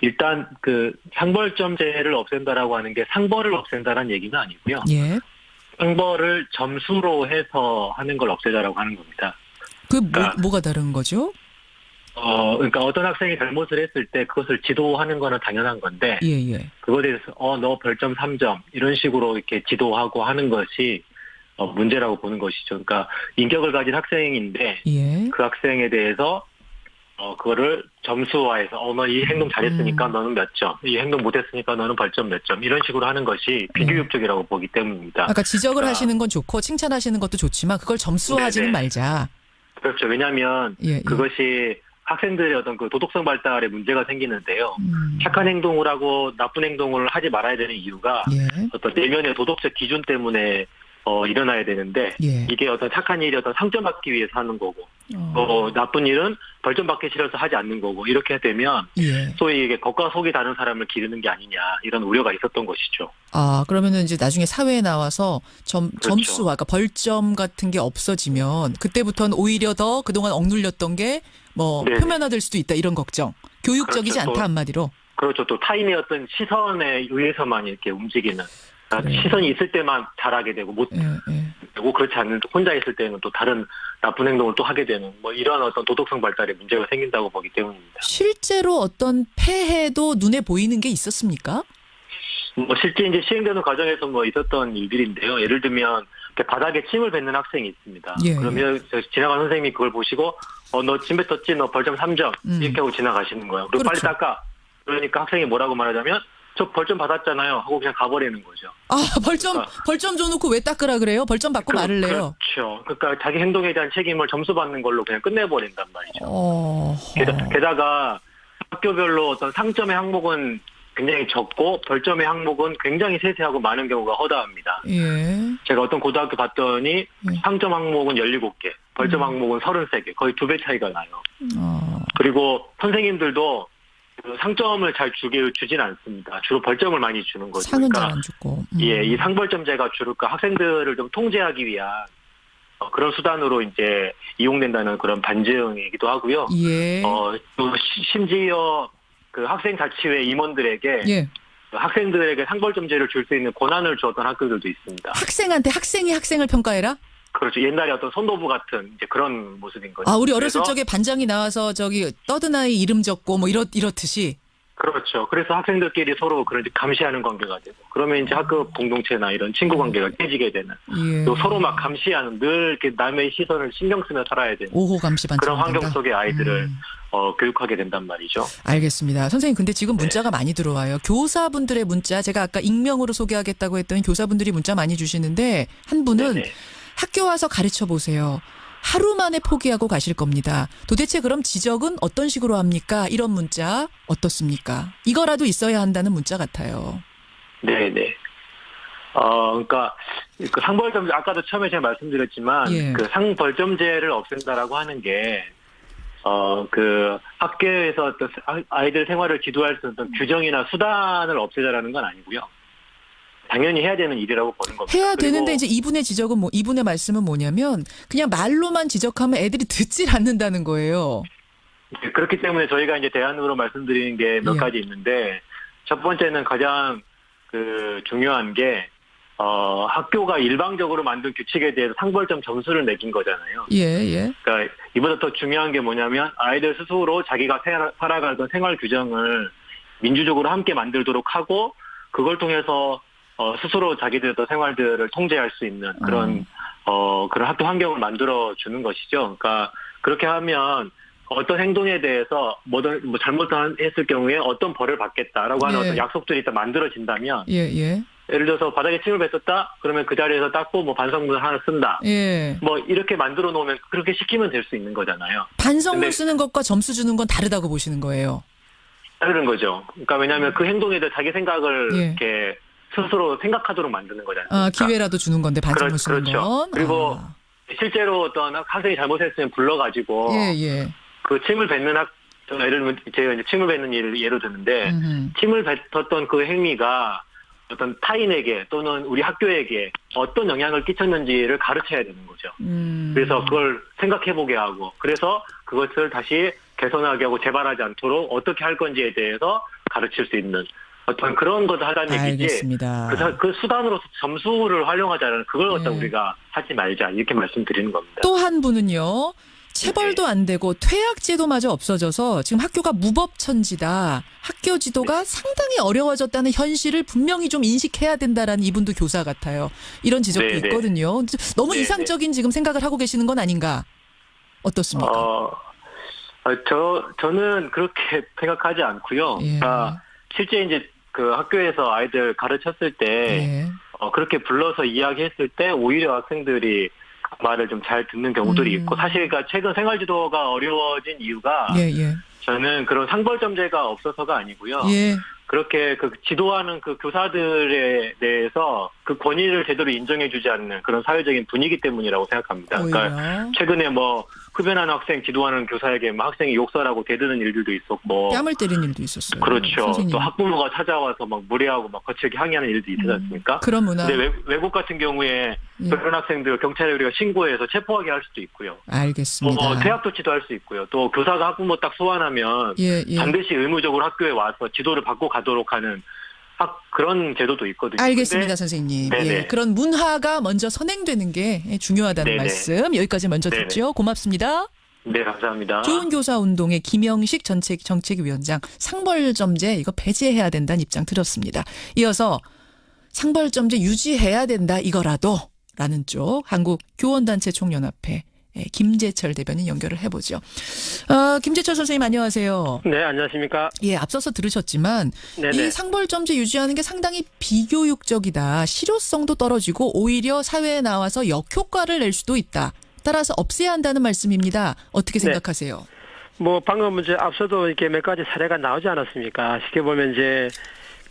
S8: 일단 상벌점제를 없앤다라고 하는 게 상벌을 없앤다라는 얘기가 아니고요.
S1: 예.
S8: 상벌을 점수로 해서 하는 걸 없애자라고 하는 겁니다.
S1: 뭐가 다른 거죠?
S8: 그러니까 어떤 학생이 잘못을 했을 때 그것을 지도하는 거는 당연한 건데,
S1: 예.
S8: 그거에 대해서, 너 별점 3점, 이런 식으로 이렇게 지도하고 하는 것이, 문제라고 보는 것이죠. 그러니까, 인격을 가진 학생인데,
S1: 예.
S8: 그 학생에 대해서, 그거를 점수화해서, 너 이 행동 잘했으니까 너는 몇 점, 이 행동 못했으니까 너는 벌점 몇 점, 이런 식으로 하는 것이 비교육적이라고 보기 때문입니다.
S1: 아까 지적을 하시는 건 좋고, 칭찬하시는 것도 좋지만, 그걸 점수화하지는 말자.
S8: 그렇죠. 왜냐하면, 그것이, 학생들의 어떤 도덕성 발달에 문제가 생기는데요. 착한 행동을 하고 나쁜 행동을 하지 말아야 되는 이유가 어떤 내면의 도덕적 기준 때문에 일어나야 되는데 이게 어떤 착한 일이 어떤 상점 받기 위해서 하는 거고 나쁜 일은 벌점 받기 싫어서 하지 않는 거고 이렇게 되면 소위 이게 겉과 속이 다른 사람을 기르는 게 아니냐 이런 우려가 있었던 것이죠. 그러면은 이제 나중에 사회에 나와서 점수와 그러니까 벌점 같은 게 없어지면 그때부터는 오히려 더 그동안 억눌렸던 게 표면화될 수도 있다 이런 걱정. 교육적이지 않다 한마디로. 그렇죠. 또 타인의 어떤 시선에 의해서만 이렇게 움직이는. 그러니까 시선이 있을 때만 잘하게 되고 되고 그렇지 않는 혼자 있을 때는 또 다른 나쁜 행동을 또 하게 되는 이러한 어떤 도덕성 발달에 문제가 생긴다고 보기 때문입니다.
S1: 실제로 어떤 폐해도 눈에 보이는 게 있었습니까?
S8: 실제 이제 시행되는 과정에서 있었던 일들인데요. 예를 들면 바닥에 침을 뱉는 학생이 있습니다. 그러면 지나가는 선생님이 그걸 보시고 너 침 뱉었지? 너 벌점 3점 이렇게 하고 지나가시는 거예요. 그리고
S1: 그렇죠.
S8: 빨리 닦아. 그러니까 학생이 뭐라고 말하자면 저 벌점 받았잖아요 하고 그냥 가버리는 거죠.
S1: 벌점 줘놓고 왜 닦으라 그래요? 벌점 받고 말을 내요.
S8: 그렇죠. 그러니까 자기 행동에 대한 책임을 점수 받는 걸로 그냥 끝내버린단 말이죠. 게다가 학교별로 어떤 상점의 항목은 굉장히 적고 벌점의 항목은 굉장히 세세하고 많은 경우가 허다합니다. 제가 어떤 고등학교 봤더니 상점 항목은 17개, 벌점 항목은 33개, 거의 2배 차이가 나요. 그리고 선생님들도 상점을 잘 주진 않습니다. 주로 벌점을 많이 주는 거죠.
S1: 상은 잘 안 주고.
S8: 이 상벌점제가 주로 학생들을 좀 통제하기 위한 그런 수단으로 이제 이용된다는 그런 반증이기도 하고요. 또 심지어 학생 자치회 임원들에게 학생들에게 상벌점제를 줄 수 있는 권한을 주었던 학교들도 있습니다.
S1: 학생한테 학생이 학생을 평가해라?
S8: 그렇죠. 옛날에 어떤 선도부 같은 이제 그런 모습인 거죠.
S1: 우리 어렸을 적에 반장이 나와서 떠든 아이 이름 적고 이렇듯이.
S8: 그렇죠. 그래서 학생들끼리 서로 그런 감시하는 관계가 되고 그러면 이제 학급 공동체나 이런 친구 관계가 깨지게 되는. 또 서로 막 감시하는 늘 이렇게 남의 시선을 신경 쓰며 살아야 되는.
S1: 오호 감시 반증.
S8: 그런 환경 속의 아이들을 교육하게 된단 말이죠.
S1: 알겠습니다. 선생님 근데 지금 문자가 많이 들어와요. 교사분들의 문자 제가 아까 익명으로 소개하겠다고 했더니 교사분들이 문자 많이 주시는데 한 분은 학교 와서 가르쳐 보세요. 하루 만에 포기하고 가실 겁니다. 도대체 그럼 지적은 어떤 식으로 합니까? 이런 문자 어떻습니까? 이거라도 있어야 한다는 문자 같아요.
S8: 네네. 그러니까 그 상벌점제 아까도 처음에 제가 말씀드렸지만
S1: 예.
S8: 그 상벌점제를 없앤다라고 하는 게 그 학교에서 어떤 아이들 생활을 지도할 수 있는 규정이나 수단을 없애자라는 건 아니고요. 당연히 해야 되는 일이라고 보는 겁니다.
S1: 해야 되는데 이제 이분의 지적은 이분의 말씀은 뭐냐면 그냥 말로만 지적하면 애들이 듣질 않는다는 거예요.
S8: 그렇기 때문에 저희가 이제 대안으로 말씀드리는 게 몇
S1: 예.
S8: 가지 있는데 첫 번째는 가장 그 중요한 게 학교가 일방적으로 만든 규칙에 대해서 상벌점 점수를 매긴 거잖아요.
S1: 예.
S8: 그러니까 이보다 더 중요한 게 뭐냐면 아이들 스스로 자기가 살아가던 생활 규정을 민주적으로 함께 만들도록 하고 그걸 통해서 스스로 자기들의 생활들을 통제할 수 있는 그런 그런 학교 환경을 만들어 주는 것이죠. 그러니까 그렇게 하면 어떤 행동에 대해서 뭐 잘못했을 경우에 어떤 벌을 받겠다라고 하는
S1: 예.
S8: 어떤 약속들이 일단 만들어진다면
S1: 예.
S8: 예를 들어서 바닥에 침을 뱉었다 그러면 그 자리에서 닦고 뭐 반성문을 하나 쓴다.
S1: 예.
S8: 뭐 이렇게 만들어 놓으면 그렇게 시키면 될 수 있는 거잖아요.
S1: 반성문 쓰는 것과 점수 주는 건 다르다고 보시는 거예요.
S8: 다른 거죠. 그러니까 왜냐하면 그 행동에 대해 자기 생각을
S1: 예.
S8: 이렇게 스스로 생각하도록 만드는 거잖아요.
S1: 기회라도 주는 건데 반성문 쓰는
S8: 그렇죠.
S1: 건.
S8: 그리고 실제로 어떤 학생이 잘못했으면 불러가지고
S1: 예.
S8: 그 침을 뱉는 예를 들면 제가 이제 침을 뱉는 일을 예로 드는데 침을 뱉었던 그 행위가 어떤 타인에게 또는 우리 학교에게 어떤 영향을 끼쳤는지를 가르쳐야 되는 거죠. 그래서 그걸 생각해보게 하고 그래서 그것을 다시 개선하게 하고 재발하지 않도록 어떻게 할 건지에 대해서 가르칠 수 있는 어떤 그런 것을 하자는 얘기지.
S1: 알겠습니다.
S8: 그 수단으로서 점수를 활용하자는 그걸 갖다 우리가 하지 말자 이렇게 말씀드리는 겁니다.
S1: 또 한 분은요. 체벌도 안 되고 퇴학 제도마저 없어져서 지금 학교가 무법천지다. 학교 지도가 상당히 어려워졌다는 현실을 분명히 좀 인식해야 된다라는 이분도 교사 같아요. 이런 지적도
S8: 네네.
S1: 있거든요. 너무
S8: 네네.
S1: 이상적인 지금 생각을 하고 계시는 건 아닌가? 어떻습니까?
S8: 저는 그렇게 생각하지 않고요.
S1: 예.
S8: 그러니까 실제 이제 그 학교에서 아이들 가르쳤을 때
S1: 예.
S8: 그렇게 불러서 이야기했을 때 오히려 학생들이 말을 좀 잘 듣는 경우들이 있고 사실 그러니까 최근 생활지도가 어려워진 이유가
S1: 예.
S8: 저는 그런 상벌점제가 없어서가 아니고요.
S1: 예.
S8: 그렇게 그 지도하는 그 교사들에 대해서 그 권위를 제대로 인정해주지 않는 그런 사회적인 분위기 때문이라고 생각합니다. 그러니까
S1: 오히려.
S8: 최근에 뭐 흡연하는 학생 지도하는 교사에게 뭐 학생이 욕설하고 대드는 일들도 있었고,
S1: 뺨을 때리는 일도 있었어요.
S8: 그렇죠.
S1: 선생님.
S8: 또 학부모가 찾아와서 막 무례하고 막 거칠게 항의하는 일도 있지 않습니까?
S1: 그런 문화.
S8: 근데 외국 같은 경우에 그런 학생들 경찰에 우리가 신고해서 체포하게 할 수도 있고요.
S1: 알겠습니다.
S8: 퇴학조치도 할 수 있고요. 또 교사가 학부모 딱 소환하면 반드시 의무적으로 학교에 와서 지도를 받고 가도록 하는 그런 제도도 있거든요.
S1: 알겠습니다,
S8: 근데,
S1: 선생님.
S8: 네네.
S1: 예, 그런 문화가 먼저 선행되는 게 중요하다는
S8: 네네.
S1: 말씀 여기까지 먼저
S8: 네네.
S1: 듣죠. 고맙습니다.
S8: 네, 감사합니다.
S1: 좋은 교사 운동의 김영식 정책위원장 상벌점제 이거 폐지해야 된다는 입장 들었습니다. 이어서 상벌점제 유지해야 된다 이거라도라는 쪽 한국교원단체 총연합회 김재철 대변인 연결을 해보죠. 김재철 선생님 안녕하세요.
S9: 네, 안녕하십니까.
S1: 예, 앞서서 들으셨지만
S9: 네네.
S1: 이 상벌점제 유지하는 게 상당히 비교육적이다. 실효성도 떨어지고 오히려 사회에 나와서 역효과를 낼 수도 있다. 따라서 없애야 한다는 말씀입니다. 어떻게 생각하세요?
S9: 뭐 방금 이제 앞서도 이렇게 몇 가지 사례가 나오지 않았습니까? 쉽게 보면 이제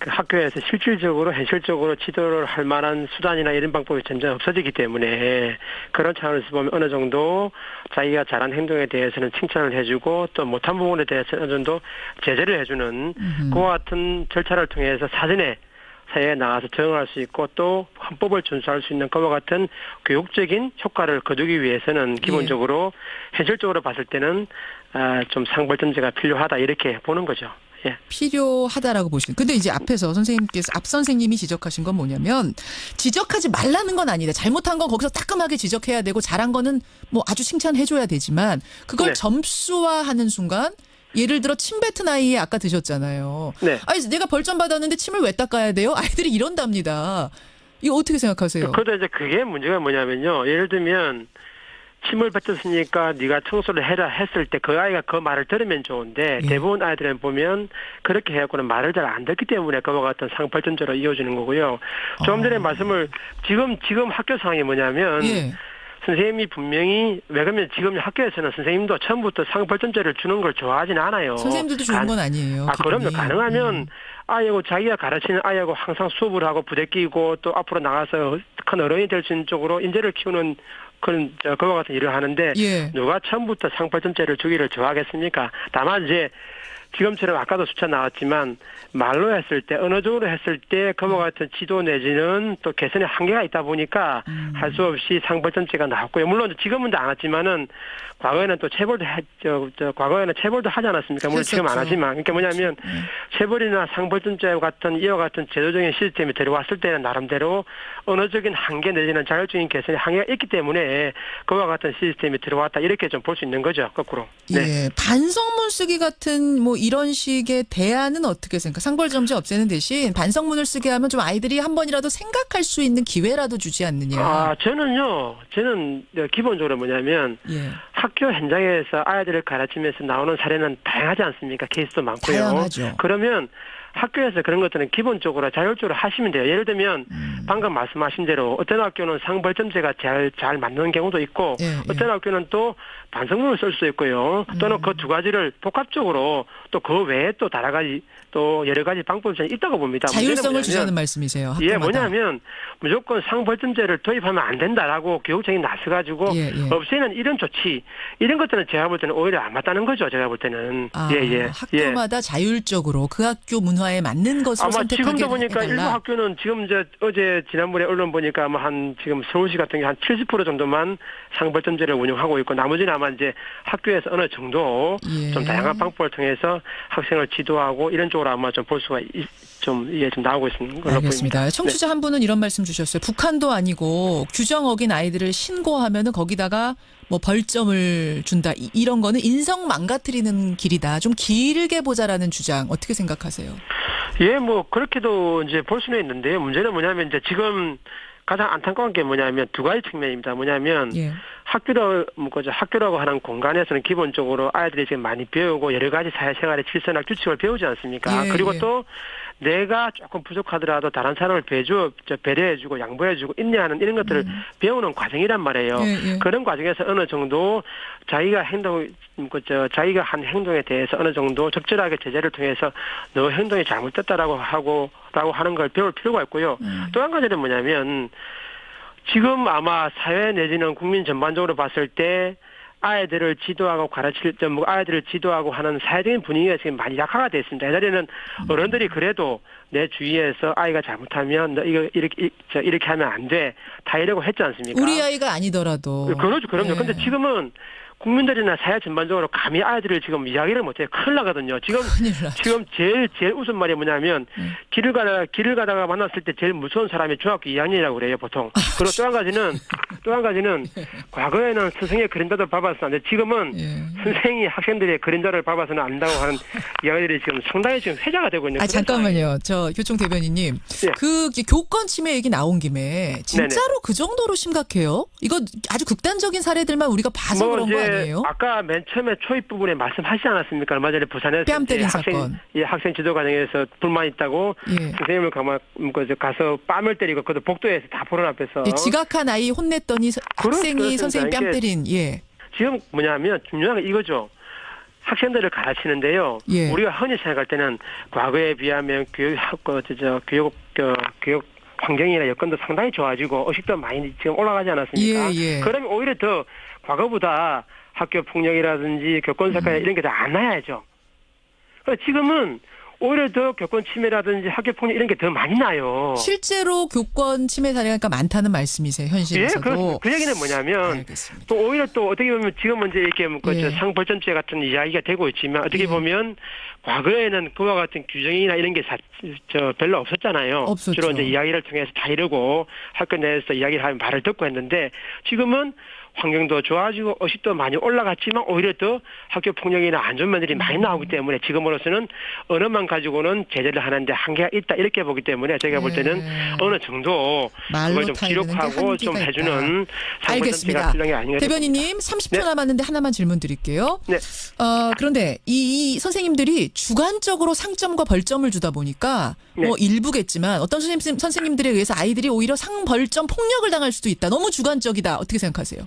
S9: 그 학교에서 실질적으로 현실적으로 지도를 할 만한 수단이나 이런 방법이 점점 없어지기 때문에 그런 차원에서 보면 어느 정도 자기가 잘한 행동에 대해서는 칭찬을 해주고 또 못한 부분에 대해서는 어느 정도 제재를 해주는 그와 같은 절차를 통해서 사전에 사회에 나가서 적응할 수 있고 또 헌법을 준수할 수 있는 것과 같은 교육적인 효과를 거두기 위해서는 기본적으로 현실적으로 봤을 때는 좀 상벌점제가 필요하다 이렇게 보는 거죠. 예.
S1: 필요하다라고 보시는. 근데 이제 앞에서 선생님께서 앞 선생님이 지적하신 건 뭐냐면 지적하지 말라는 건 아니다. 잘못한 건 거기서 따끔하게 지적해야 되고 잘한 거는 뭐 아주 칭찬해줘야 되지만 그걸 점수화하는 순간 예를 들어 침 뱉은 아이에 아까 드셨잖아요.
S9: 네.
S1: 아니 내가 벌점 받았는데 침을 왜 닦아야 돼요? 아이들이 이런답니다. 이거 어떻게 생각하세요?
S9: 그런데 이제 그게 문제가 뭐냐면요. 예를 들면 침을 뱉었으니까 네가 청소를 해라 했을 때 그 아이가 그 말을 들으면 좋은데 대부분 아이들은 보면 그렇게 해갖고는 말을 잘 안 듣기 때문에 그와 같은 상벌점제로 이어지는 거고요. 좀 전에 말씀을 지금 학교 상황이 뭐냐면 선생님이 분명히 왜 그러면 지금 학교에서는 선생님도 처음부터 상벌점제를 주는 걸 좋아하진 않아요.
S1: 선생님들도 좋은 건 아니에요.
S9: 그럼요. 가능하면 아이하고 자기가 가르치는 아이하고 항상 수업을 하고 부대끼고 또 앞으로 나가서 큰 어른이 될 수 있는 쪽으로 인재를 키우는 그와 같은 일을 하는데 예. 누가 처음부터 상벌점제를 주기를 좋아하겠습니까? 다만 이제 지금처럼 아까도 숫자 나왔지만 말로 했을 때 언어적으로 했을 때 그와 같은 지도 내지는 또 개선의 한계가 있다 보니까 할 수 없이 상벌점제가 나왔고요. 물론 지금은 안 왔지만은 과거에는 또 체벌도 과거에는 체벌도 하지 않았습니까? 물론 지금 안 하지만 그러니까 뭐냐면 체벌이나 상벌점제와 같은 이와 같은 제도적인 시스템이 들어왔을 때는 나름대로 언어적인 한계 내지는 자율적인 개선의 한계가 있기 때문에 그와 같은 시스템이 들어왔다 이렇게 좀 볼 수 있는 거죠. 거꾸로. 네.
S1: 예, 반성문 쓰기 같은 뭐 이런 식의 대안은 어떻게 생각해요? 상벌점제 없애는 대신 반성문을 쓰게 하면 좀 아이들이 한 번이라도 생각할 수 있는 기회라도 주지 않느냐.
S9: 저는 기본적으로 뭐냐면
S1: 예.
S9: 학교 현장에서 아이들을 가르치면서 나오는 사례는 다양하지 않습니까? 케이스도 많고요.
S1: 다양하죠.
S9: 그러면 학교에서 그런 것들은 기본적으로 자율적으로 하시면 돼요. 예를 들면 방금 말씀하신 대로 어떤 학교는 상벌점제가 잘 맞는 경우도 있고 어떤 학교는 또 반성문을 쓸 수 있고요. 또는 그 두 가지를 복합적으로 또 그 외에 또 여러 가지 방법이 있다고 봅니다.
S1: 자율성을 주자는 말씀이세요. 학교마다.
S9: 예, 뭐냐면 무조건 상벌점제를 도입하면 안 된다라고 교육청이 나서가지고 없애는 이런 조치 이런 것들은 제가 볼 때는 오히려 안 맞다는 거죠. 제가 볼 때는.
S1: 학교마다 자율적으로 그 학교 문화에 맞는 것을 선택하게 해달라.
S9: 지금도 보니까 일부 학교는 지금 어제 지난번에 언론 보니까 지금 서울시 같은 게 한 70% 정도만 상벌점제를 운영하고 있고 나머지는 아마 이제 학교에서 어느 정도 좀 다양한 방법을 통해서 학생을 지도하고 이런 쪽으로 아마 좀 볼 수가 좀 나오고 있는 걸로
S1: 알겠습니다.
S9: 보입니다.
S1: 청취자 한 분은 이런 말씀 주셨어요. 북한도 아니고 규정 어긴 아이들을 신고하면은 거기다가 뭐 벌점을 준다. 이런 거는 인성 망가뜨리는 길이다. 좀 길게 보자라는 주장 어떻게 생각하세요?
S9: 예, 그렇게도 이제 볼 수는 있는데요. 문제는 뭐냐면 이제 지금 가장 안타까운 게 뭐냐면 두 가지 측면입니다. 뭐냐면 학교라고 하는 공간에서는 기본적으로 아이들이 지금 많이 배우고 여러 가지 사회생활의 질서나 규칙을 배우지 않습니까? 그리고 또 내가 조금 부족하더라도 다른 사람을 배려해주고 양보해주고 인내하는 이런 것들을 배우는 과정이란 말이에요. 그런 과정에서 어느 정도 자기가 한 행동에 대해서 어느 정도 적절하게 제재를 통해서 너 행동이 잘못됐다라고 하는 걸 배울 필요가 있고요. 또 한 가지는 뭐냐면 지금 아마 사회 내지는 국민 전반적으로 봤을 때 아이들을 지도하고 아이들을 지도하고 하는 사회적인 분위기가 지금 많이 약화가 됐습니다. 옛날에는 어른들이 그래도 내 주위에서 아이가 잘못하면 너 이거 이렇게 하면 안 돼. 다 이러고 했지 않습니까?
S1: 우리 아이가 아니더라도.
S9: 그럼요. 근데 지금은 국민들이나 사회 전반적으로 감히 아이들을 지금 이야기를 못해요. 큰일 나거든요. 지금 제일 웃은 말이 뭐냐면 길을 가다가 만났을 때 제일 무서운 사람이 중학교 2학년이라고 그래요, 보통. 그리고 또 한 가지는 과거에는 선생의 그림자를 밟아서는 안 돼. 지금은 선생이 학생들의 그림자를 밟아서는 안 된다고 하는 이야기들이 지금 상당히 지금 회자가 되고 있는.
S1: 잠깐만요. 저 교총 대변인님. 그 교권 침해 얘기 나온 김에 진짜로 그 정도로 심각해요? 이거 아주 극단적인 사례들만 우리가 봐서 그런 거 아니에요?
S9: 아까 맨 처음에 초입 부분에 말씀하시지 않았습니까? 얼마 전에 부산에서
S1: 뺨 때린 사건.
S9: 학생 지도 과정에서 불만 있다고 선생님을 가서 뺨을 때리고 그것도 복도에서 다 보는 앞에서
S1: 지각한 아이 혼냈더니 학생이 선생님 뺨 때린.
S9: 지금 뭐냐면 중요한 게 이거죠. 학생들을 가르치는데요. 우리가 흔히 생각할 때는 과거에 비하면 교육 환경이나 여건도 상당히 좋아지고 의식도 많이 지금 올라가지 않았습니까? 그러면 오히려 더 과거보다 학교 폭력이라든지 교권 사건 이런 게 더 안 나야죠. 지금은 오히려 더 교권 침해라든지 학교 폭력 이런 게 더 많이 나요.
S1: 실제로 교권 침해 사례가 많다는 말씀이세요, 현실에서도.
S9: 그 얘기는 뭐냐면 또 오히려 또 어떻게 보면 지금은 이제 이렇게 상벌점제 같은 이야기가 되고 있지만 어떻게 보면 과거에는 그와 같은 규정이나 이런 게 별로 없었잖아요.
S1: 없었죠.
S9: 주로 이제 이야기를 통해서 다 이러고 학교 내에서 이야기를 하면 말을 듣고 했는데 지금은 환경도 좋아지고 의식도 많이 올라갔지만 오히려 더 학교 폭력이나 안 좋은 면들이 많이 나오기 때문에 지금으로서는 언어만 가지고는 제재를 하는데 한계가 있다 이렇게 보기 때문에 제가 볼 때는 어느 정도 그걸 좀 기록하고 좀 해주는
S1: 알겠습니다. 대변인님 30초 남았는데 하나만 질문 드릴게요. 그런데 이 선생님들이 주관적으로 상점과 벌점을 주다 보니까 뭐 일부겠지만 어떤 선생님들에 의해서 아이들이 오히려 상벌점 폭력을 당할 수도 있다. 너무 주관적이다. 어떻게 생각하세요?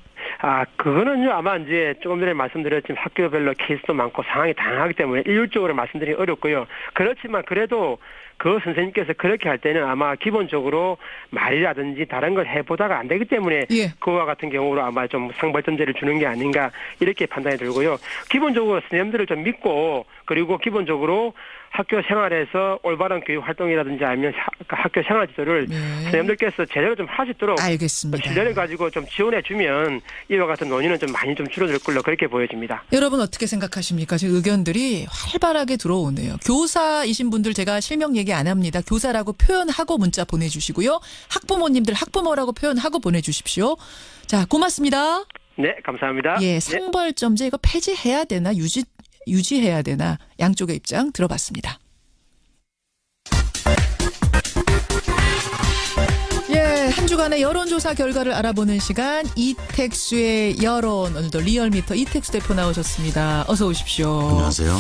S9: 그거는요, 아마 이제 조금 전에 말씀드렸지만 학교별로 케이스도 많고 상황이 다양하기 때문에 일률적으로 말씀드리기 어렵고요. 그렇지만 그래도 그 선생님께서 그렇게 할 때는 아마 기본적으로 말이라든지 다른 걸 해보다가 안 되기 때문에
S1: 예.
S9: 그와 같은 경우로 아마 좀 상벌점제를 주는 게 아닌가 이렇게 판단이 들고요. 기본적으로 선생님들을 좀 믿고 그리고 기본적으로 학교 생활에서 올바른 교육 활동이라든지 아니면 학교 생활 지도를 선생님들께서 제대로 좀 하시도록
S1: 알겠습니다.
S9: 신뢰를 가지고 좀 지원해 주면 이와 같은 논의는 좀 많이 좀 줄어들 걸로 그렇게 보여집니다.
S1: 여러분 어떻게 생각하십니까? 지금 의견들이 활발하게 들어오네요. 교사이신 분들 제가 실명 얘기 안 합니다. 교사라고 표현하고 문자 보내주시고요. 학부모님들 학부모라고 표현하고 보내주십시오. 자, 고맙습니다.
S9: 네, 감사합니다.
S1: 예, 상벌점제 이거 폐지해야 되나 유지해야 되나 양쪽의 입장 들어봤습니다. 예, 한 주간의 여론조사 결과를 알아보는 시간 이택수의 여론. 오늘도 리얼미터 이택수 대표 나오셨습니다. 어서 오십시오.
S10: 안녕하세요.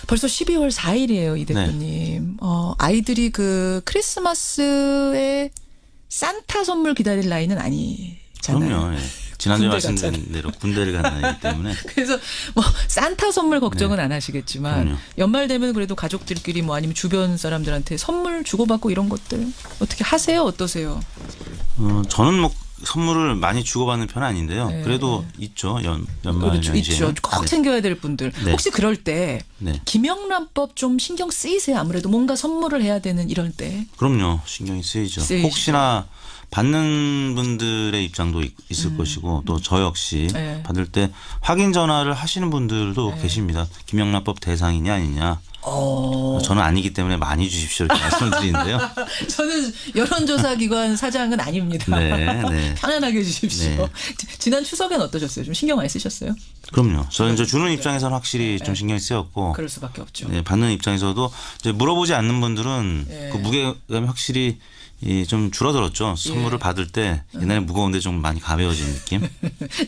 S1: 벌써 12월 4일이에요, 이 대표님. 네. 아이들이 그 크리스마스에 산타 선물 기다릴 나이는 아니잖아요.
S10: 그럼요. 예. 지난주에 말씀드린 대로 군대를 간 나이기 때문에.
S1: 그래서 뭐 산타 선물 걱정은 안 하시겠지만 그럼요. 연말 되면 그래도 가족들끼리 뭐 아니면 주변 사람들한테 선물 주고받고 이런 것들 어떻게 하세요? 어떠세요?
S10: 저는 뭐 선물을 많이 주고받는 편은 아닌데요. 네. 그래도 있죠. 연말 연시에.
S1: 있죠. 꼭 챙겨야 될 분들. 네. 혹시 그럴 때 김영란법 좀 신경 쓰이세요? 아무래도 뭔가 선물을 해야 되는 이럴 때.
S10: 그럼요. 신경이 쓰이죠. 혹시나 받는 분들의 입장도 있을 것이고 또 저 역시 받을 때 확인 전화를 하시는 분들도 계십니다. 김영란법 대상이냐 아니냐. 저는 아니기 때문에 많이 주십시오 이렇게 말씀을 드리는데요.
S1: 저는 여론조사기관 사장은 아닙니다.
S10: 네.
S1: 편안하게 주십시오. 네. 지난 추석엔 어떠셨어요? 좀 신경 많이 쓰셨어요?
S10: 그럼요. 저는 이제 주는 입장에서는 확실히 좀 신경이 쓰였고
S1: 그럴 수밖에 없죠.
S10: 네, 받는 입장에서도 이제 물어보지 않는 분들은 그 무게감이 확실히 좀 줄어들었죠. 선물을 받을 때 옛날에 무거운데 좀 많이 가벼워진 느낌.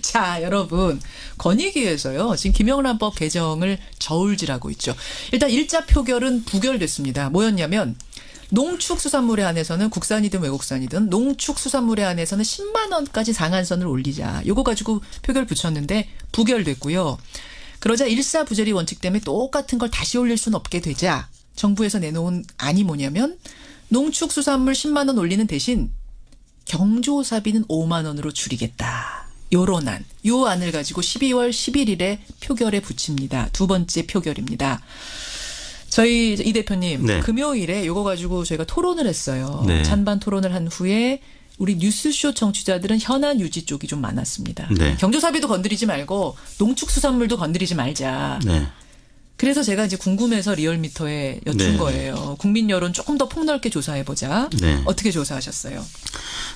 S1: 자, 여러분 권익위에서요. 지금 김영란법 개정을 저울질하고 있죠. 일단 1차 표결은 부결됐습니다. 뭐였냐면 농축수산물에 한해서는 국산이든 외국산이든 농축수산물에 한해서는 10만 원까지 상한선을 올리자. 요거 가지고 표결 붙였는데 부결됐고요. 그러자 일사부재리 원칙 때문에 똑같은 걸 다시 올릴 수는 없게 되자 정부에서 내놓은 안이 뭐냐면 농축수산물 10만 원 올리는 대신 경조사비는 5만 원으로 줄이겠다. 요런 안. 요 안을 가지고 12월 11일에 표결에 붙입니다. 두 번째 표결입니다. 저희 이 대표님 금요일에 요거 가지고 저희가 토론을 했어요. 찬반 토론을 한 후에 우리 뉴스쇼 청취자들은 현안 유지 쪽이 좀 많았습니다. 경조사비도 건드리지 말고 농축수산물도 건드리지 말자. 그래서 제가 이제 궁금해서 리얼미터에 여쭌 거예요. 국민 여론 조금 더 폭넓게 조사해보자. 어떻게 조사하셨어요?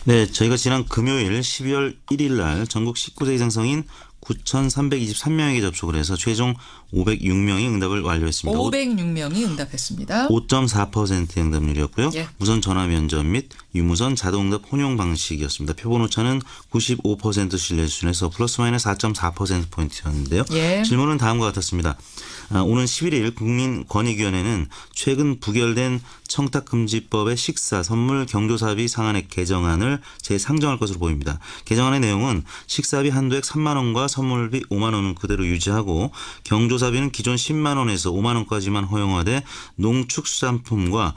S10: 네, 저희가 지난 금요일 12월 1일 날 전국 19세 이상 성인 9,323명에게 접촉을 해서 최종 506명이 응답을 완료했습니다.
S1: 506명이 응답했습니다.
S10: 5.4%의 응답률이었고요. 무선 전화 면접 및 유무선 자동응답 혼용 방식이었습니다. 표본 오차는 95% 신뢰 수준에서 플러스 마이너스 4.4%포인트였는데요. 질문은 다음과 같았습니다. 오는 11일 국민권익위원회는 최근 부결된 청탁금지법의 식사, 선물, 경조사비 상한액 개정안을 재상정할 것으로 보입니다. 개정안의 내용은 식사비 한도액 3만 원과 선물비 5만 원은 그대로 유지하고 경조사비는 기존 10만 원에서 5만 원까지만 허용하되 농축수산품과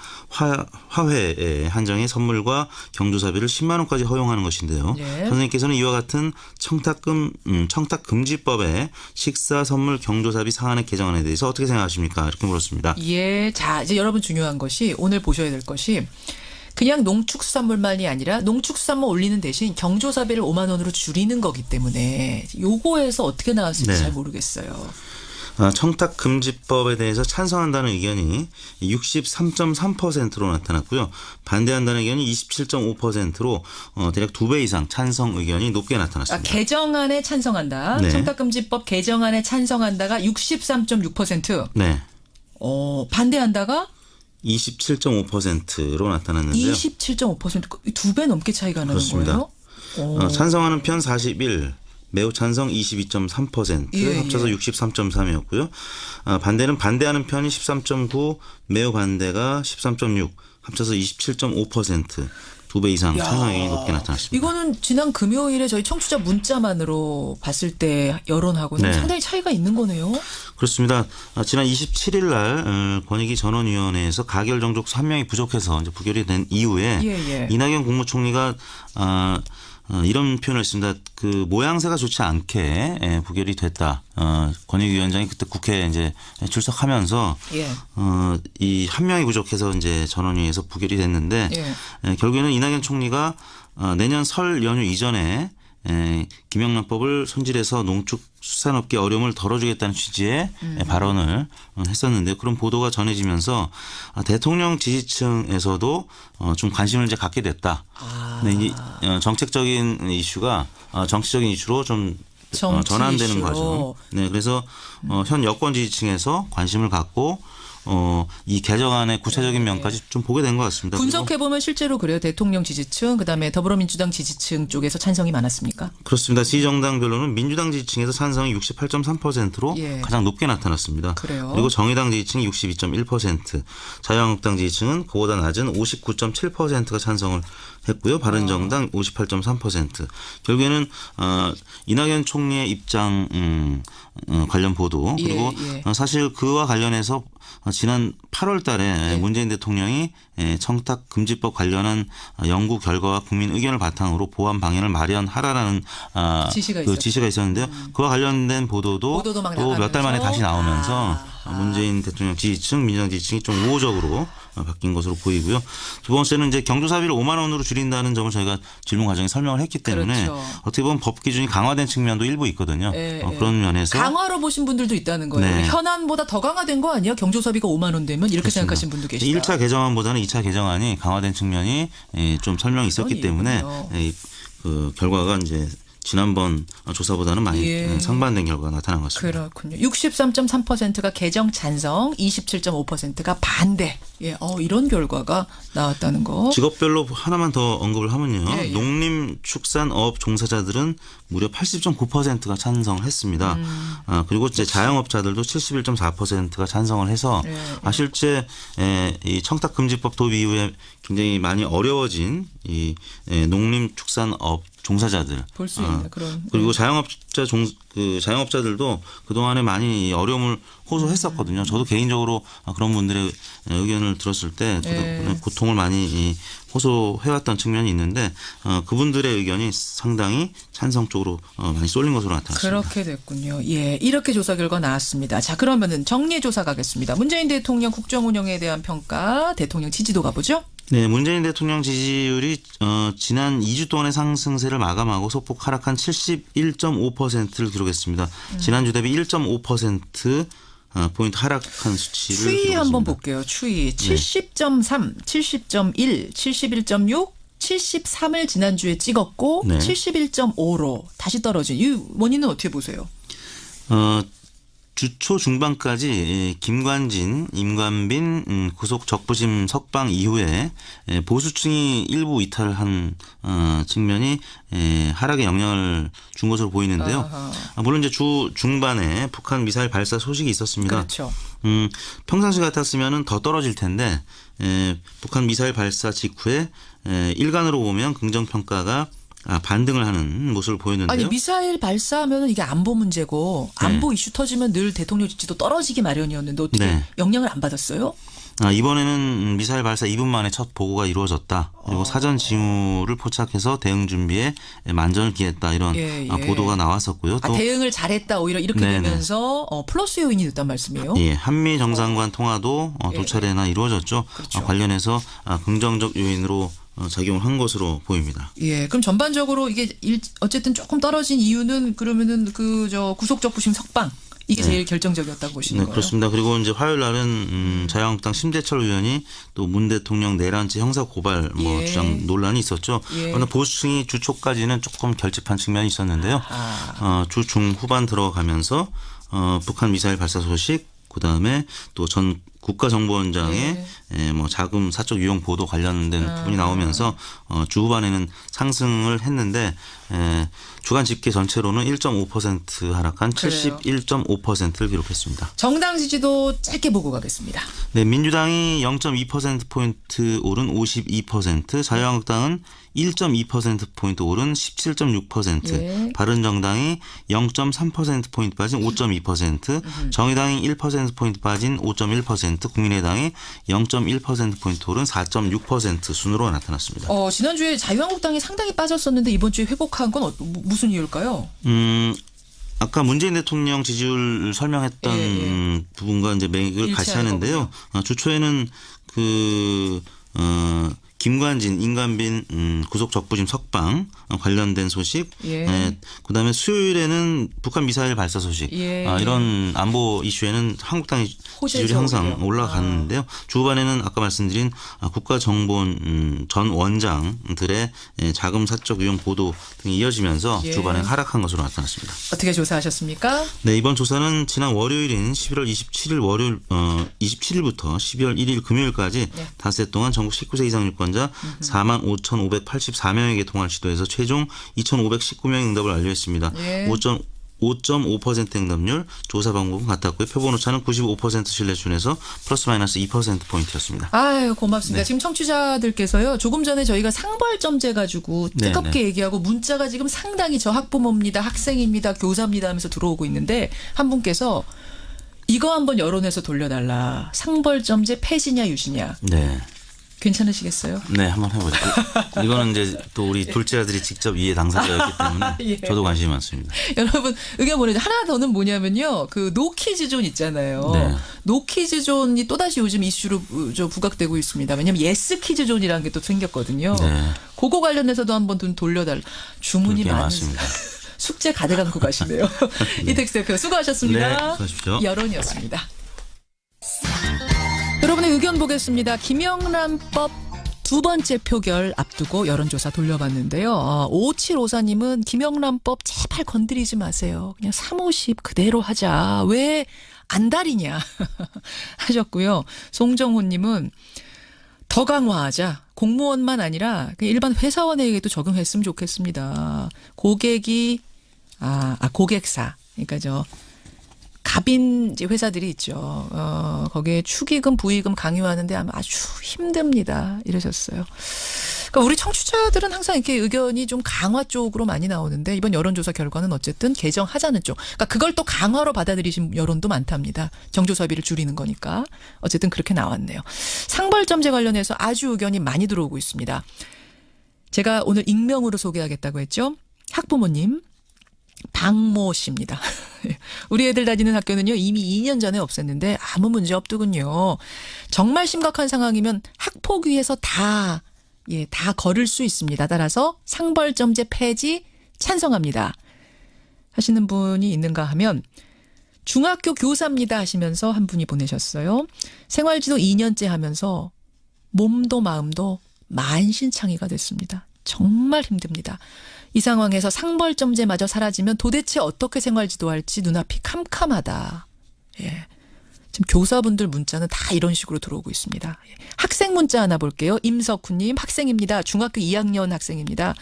S10: 화훼에 한정해 선물과 경조사비를 10만 원까지 허용하는 것인데요. 선생님께서는 이와 같은 청탁금지법의 식사, 선물, 경조사비 상한액 개정안에 대해서 어떻게 생각하십니까? 이렇게 물었습니다.
S1: 자, 이제 여러분 중요한 것이 오늘 보셔야 될 것이 그냥 농축수산물만이 아니라 농축수산물 올리는 대신 경조사비를 5만 원으로 줄이는 거기 때문에 요거에서 어떻게 나왔을지 잘 모르겠어요.
S10: 청탁금지법에 대해서 찬성한다는 의견이 63.3%로 나타났고요. 반대한다는 의견이 27.5%로 대략 2배 이상 찬성 의견이 높게 나타났습니다.
S1: 개정안에 찬성한다. 청탁금지법 개정안에 찬성한다가 63.6%. 반대한다가
S10: 27.5%로 나타났는데요.
S1: 27.5% 2배 넘게 차이가 나는
S10: 그렇습니다.
S1: 거예요?
S10: 찬성하는 편 41, 매우 찬성 22.3%, 합쳐서 63.3이었고요. 반대는 반대하는 편이 13.9, 매우 반대가 13.6, 합쳐서 27.5%. 2배 이상 찬성 의견이 높게 나타났습니다.
S1: 이거는 지난 금요일에 저희 청취자 문자만으로 봤을 때 여론하고는 상당히 차이가 있는 거네요.
S10: 그렇습니다. 지난 27일 날 권익위 전원위원회에서 가결 정족수 1명이 부족해서 이제 부결이 된 이후에 이낙연 국무총리가 이런 표현을 했습니다. 그 모양새가 좋지 않게 부결이 됐다. 권익위원장이 그때 국회에 이제 출석하면서 이 1명이 부족해서 이제 전원위에서 부결이 됐는데 결국에는 이낙연 총리가 내년 설 연휴 이전에 김영란법을 손질해서 농축수산업계 어려움을 덜어주겠다는 취지의 발언을 했었는데 그런 보도가 전해지면서 대통령 지지층에서도 좀 관심을 이제 갖게 됐다. 근데 이 정책적인 이슈가 정치적인 이슈로 좀 전환되는
S1: 이슈로.
S10: 과정. 네, 그래서 현 여권 지지층에서 관심을 갖고 이 개정안의 구체적인 면까지 좀 보게 된 것 같습니다.
S1: 분석해보면 실제로 그래요. 대통령 지지층 그다음에 더불어민주당 지지층 쪽에서 찬성이 많았습니까?
S10: 그렇습니다. 지지정당별로는 민주당 지지층에서 찬성이 68.3%로 가장 높게 나타났습니다.
S1: 그래요.
S10: 그리고 정의당 지지층이 62.1%, 자유한국당 지지층은 그보다 낮은 59.7%가 찬성을 했고요. 바른정당 58.3%. 결국에는 이낙연 총리의 입장 관련 보도 그리고 사실 그와 관련해서 지난 8월 달에 문재인 대통령이 청탁금지법 관련한 연구 결과와 국민 의견을 바탕으로 보완 방안을 마련하라라는 지시가 있었는데요. 그와 관련된 보도도 또 몇 달 만에 다시 나오면서 문재인 대통령 지지층, 민주당 지지층이 좀 우호적으로 바뀐 것으로 보이고요. 두 번째는 이제 경조사비를 5만 원으로 줄인다는 점을 저희가 질문 과정에 설명을 했기 때문에 어떻게 보면 법 기준이 강화된 측면도 일부 있거든요. 그런 면에서
S1: 강화로 보신 분들도 있다는 거예요. 현안보다 더 강화된 거 아니에요? 경조사비가 5만 원 되면 이렇게 생각하시는 분도 계시다.
S10: 1차 개정안보다는 2차 개정안이 강화된 측면이 좀 설명이 있었기 때문에 그 결과가 이제 지난번 조사보다는 많이 상반된 결과가 나타난 것 같습니다.
S1: 그렇군요. 63.3%가 개정 찬성, 27.5%가 반대. 이런 결과가 나왔다는 거.
S10: 직업별로 하나만 더 언급을 하면요. 농림축산업 종사자들은 무려 80.9%가 찬성을 했습니다. 그리고 이제 자영업자들도 71.4%가 찬성을 해서 실제 이 청탁금지법 도입 이후에 굉장히 많이 어려워진 이 농림축산업 종사자들
S1: 볼 수 있는 그런
S10: 그리고 자영업자들도 그동안에 많이 어려움을 호소했었거든요. 저도 개인적으로 그런 분들의 의견을 들었을 때 고통을 많이 호소해왔던 측면이 있는데 그분들의 의견이 상당히 찬성 쪽으로 많이 쏠린 것으로 나타났습니다.
S1: 그렇게 됐군요. 이렇게 조사 결과 나왔습니다. 자, 그러면은 정리해 조사 가겠습니다. 문재인 대통령 국정 운영에 대한 평가, 대통령 지지도 가보죠.
S10: 네, 문재인 대통령 지지율이 지난 2주 동안의 상승세를 마감하고 소폭 하락한 71.5%를 기록했습니다. 지난주 대비 1.5% 포인트 하락한 수치를
S1: 추이
S10: 기록했습니다.
S1: 한번 볼게요. 추이 70.3, 70.1, 71.6, 73을 지난주에 찍었고 71.5로 다시 떨어진 이 원인은 어떻게 보세요?
S10: 주초 중반까지 김관진, 임관빈 구속 적부심 석방 이후에 보수층이 일부 이탈한 측면이 하락에 영향을 준 것으로 보이는데요. 물론 이제 주 중반에 북한 미사일 발사 소식이 있었습니다.
S1: 그렇죠.
S10: 평상시 같았으면 더 떨어질 텐데 북한 미사일 발사 직후에 일간으로 보면 긍정평가가 반등을 하는 모습을 보였는데요.
S1: 아니 미사일 발사하면 이게 안보 문제고 안보 이슈 터지면 늘 대통령 지지도 떨어지기 마련이었는데 어떻게 영향을 안 받았어요?
S10: 이번에는 미사일 발사 2분 만에 첫 보고가 이루어졌다. 그리고 사전 징후를 포착해서 대응 준비에 만전을 기했다. 이런 보도가 나왔었고요. 또
S1: 대응을 잘했다. 오히려 이렇게 되면서 플러스 요인이 됐단 말씀이에요?
S10: 한미 정상간 통화도 도차례나 이루어졌죠. 그렇죠. 관련해서 긍정적 요인으로 작용을 한 것으로 보입니다.
S1: 그럼 전반적으로 이게 어쨌든 조금 떨어진 이유는 그러면은 구속 적부심 석방 이게 제일 결정적이었다고 보시는 거예요?
S10: 그렇습니다. 그리고 이제 화요일 날은 자유한국당 심재철 의원이 또 문 대통령 내란죄 형사 고발 주장 논란이 있었죠. 그러나 보수층이 주초까지는 조금 결집한 측면이 있었는데요. 주 중후반 들어가면서 북한 미사일 발사 소식, 그다음에 또 전 국가정보원장의 뭐 자금 사적 유용 보도 관련된 부분이 나오면서 주 후반에는 상승을 했는데 주간 집계 전체로는 1.5% 하락한 71.5%를 기록했습니다.
S1: 정당 지지도 짧게 보고 가겠습니다.
S10: 네, 민주당이 0.2%포인트 오른 52%, 자유한국당은 1.2%포인트 오른 17.6%, 바른정당이 0.3%포인트 빠진 5.2%, 정의당이 1%포인트 빠진 5.1%, 국민의당이 0.1%포인트 오른 4.6% 순으로 나타났습니다.
S1: 지난주에 자유한국당이 상당히 빠졌었는데 이번 주에 회복한 건 무슨 이유일까요?
S10: 아까 문재인 대통령 지지율 설명했던 부분과 이제 맥을 같이 하는데요. 주초에는 김관진, 인간빈 구속 적부심 석방 관련된 소식, 그다음에 수요일에는 북한 미사일 발사 소식, 이런 안보 이슈에는 한국당 지지율이 항상 올라가는데요. 주 후반에는 아까 말씀드린 국가정보원 전 원장들의 자금 사적 유용 보도 등이 이어지면서 주 후반에 하락한 것으로 나타났습니다.
S1: 어떻게 조사하셨습니까?
S10: 네, 이번 조사는 지난 월요일인 11월 27일부터 12월 1일 금요일까지 닷새 동안 전국 19세 이상 유권자 45,584명에게 통화를 시도해서 최종 2,519명의 응답을 완료했습니다. 5.5% 응답률, 조사 방법은 같았고요. 표본 오차는 95% 신뢰 수준에서 플러스 마이너스 2%포인트였습니다.
S1: 아유, 고맙습니다. 지금 청취자들께서요. 조금 전에 저희가 상벌점제 가지고 뜨겁게 얘기하고 문자가 지금 상당히 저 학부모입니다, 학생입니다, 교사입니다 하면서 들어오고 있는데 한 분께서 이거 한번 여론에서 돌려달라. 상벌점제 폐지냐 유지냐.
S10: 네.
S1: 괜찮으시겠어요?
S10: 네, 한번 해보죠. 이거는 이제 또 우리 둘째 아들이 직접 이해 당사자였기 때문에 저도 관심이 많습니다.
S1: 여러분 의견 보내주세요. 하나 더는 뭐냐면요. 노키즈존 있잖아요. 노키즈존이 또다시 요즘 이슈로 부각되고 있습니다. 왜냐하면 예스키즈존이라는 게 또 생겼거든요. 그거 관련해서도 한번 좀 돌려달라. 주문이 많습니다. 숙제 가득 안고 가시네요. 이택스 대표 수고하셨습니다.
S10: 네, 수고하십시오.
S1: 여론이었습니다. 여러분의 의견 보겠습니다. 김영란법 두 번째 표결 앞두고 여론조사 돌려봤는데요. 5754님은 김영란법 제발 건드리지 마세요. 그냥 350 그대로 하자. 왜 안달이냐 하셨고요. 송정호님은 더 강화하자. 공무원만 아니라 일반 회사원에게도 적용했으면 좋겠습니다. 고객사. 그러니까 갑인 회사들이 있죠. 거기에 축의금, 부의금 강요하는데 아마 아주 힘듭니다. 이러셨어요. 그러니까 우리 청취자들은 항상 이렇게 의견이 좀 강화 쪽으로 많이 나오는데 이번 여론조사 결과는 어쨌든 개정하자는 쪽. 그러니까 그걸 또 강화로 받아들이신 여론도 많답니다. 정조사비를 줄이는 거니까. 어쨌든 그렇게 나왔네요. 상벌점제 관련해서 아주 의견이 많이 들어오고 있습니다. 제가 오늘 익명으로 소개하겠다고 했죠. 학부모님. 박모 씨입니다. 우리 애들 다니는 학교는요 이미 2년 전에 없앴는데 아무 문제 없더군요. 정말 심각한 상황이면 학폭위에서 다 걸을 수 있습니다. 따라서 상벌점제 폐지 찬성합니다. 하시는 분이 있는가 하면 중학교 교사입니다 하시면서 한 분이 보내셨어요. 생활지도 2년째 하면서 몸도 마음도 만신창이가 됐습니다. 정말 힘듭니다. 이 상황에서 상벌점제마저 사라지면 도대체 어떻게 생활지도할지 눈앞이 캄캄하다. 지금 교사분들 문자는 다 이런 식으로 들어오고 있습니다. 학생 문자 하나 볼게요. 임석훈님 학생입니다. 중학교 2학년 학생입니다.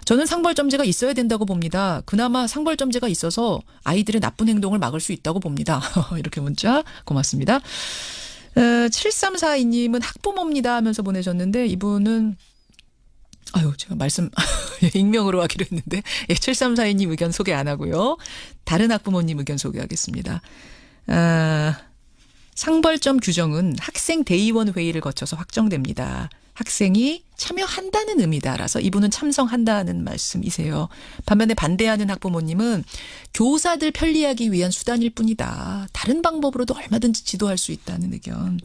S1: 저는 상벌점제가 있어야 된다고 봅니다. 그나마 상벌점제가 있어서 아이들의 나쁜 행동을 막을 수 있다고 봅니다. 이렇게 문자 고맙습니다. 7342님은 학부모입니다 하면서 보내셨는데 이분은 제가 익명으로 하기로 했는데 7342님 의견 소개 안 하고요. 다른 학부모님 의견 소개하겠습니다. 상벌점 규정은 학생 대의원 회의를 거쳐서 확정됩니다. 학생이 참여한다는 의미다라서 이분은 참석한다는 말씀이세요. 반면에 반대하는 학부모님은 교사들 편리하기 위한 수단일 뿐이다. 다른 방법으로도 얼마든지 지도할 수 있다는 의견.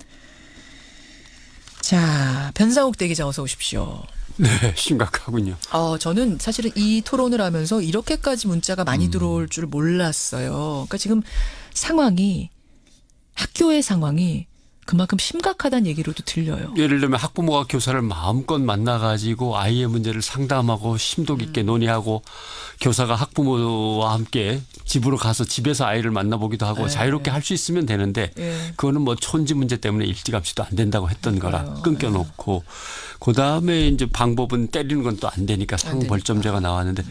S1: 자, 변상욱 대기자 어서 오십시오.
S11: 네, 심각하군요.
S1: 저는 사실은 이 토론을 하면서 이렇게까지 문자가 많이 들어올 줄 몰랐어요. 그러니까 지금 학교의 상황이 그만큼 심각하다는 얘기로도 들려요.
S11: 예를 들면 학부모가 교사를 마음껏 만나가지고 아이의 문제를 상담하고 심도 깊게 논의하고 교사가 학부모와 함께 집으로 가서 집에서 아이를 만나보기도 하고 자유롭게 할 수 있으면 되는데 그거는 뭐 촌지 문제 때문에 일찌감치도 안 된다고 했던 거라 끊겨놓고 그다음에 이제 방법은 때리는 건 또 안 되니까 상벌점제가 나왔는데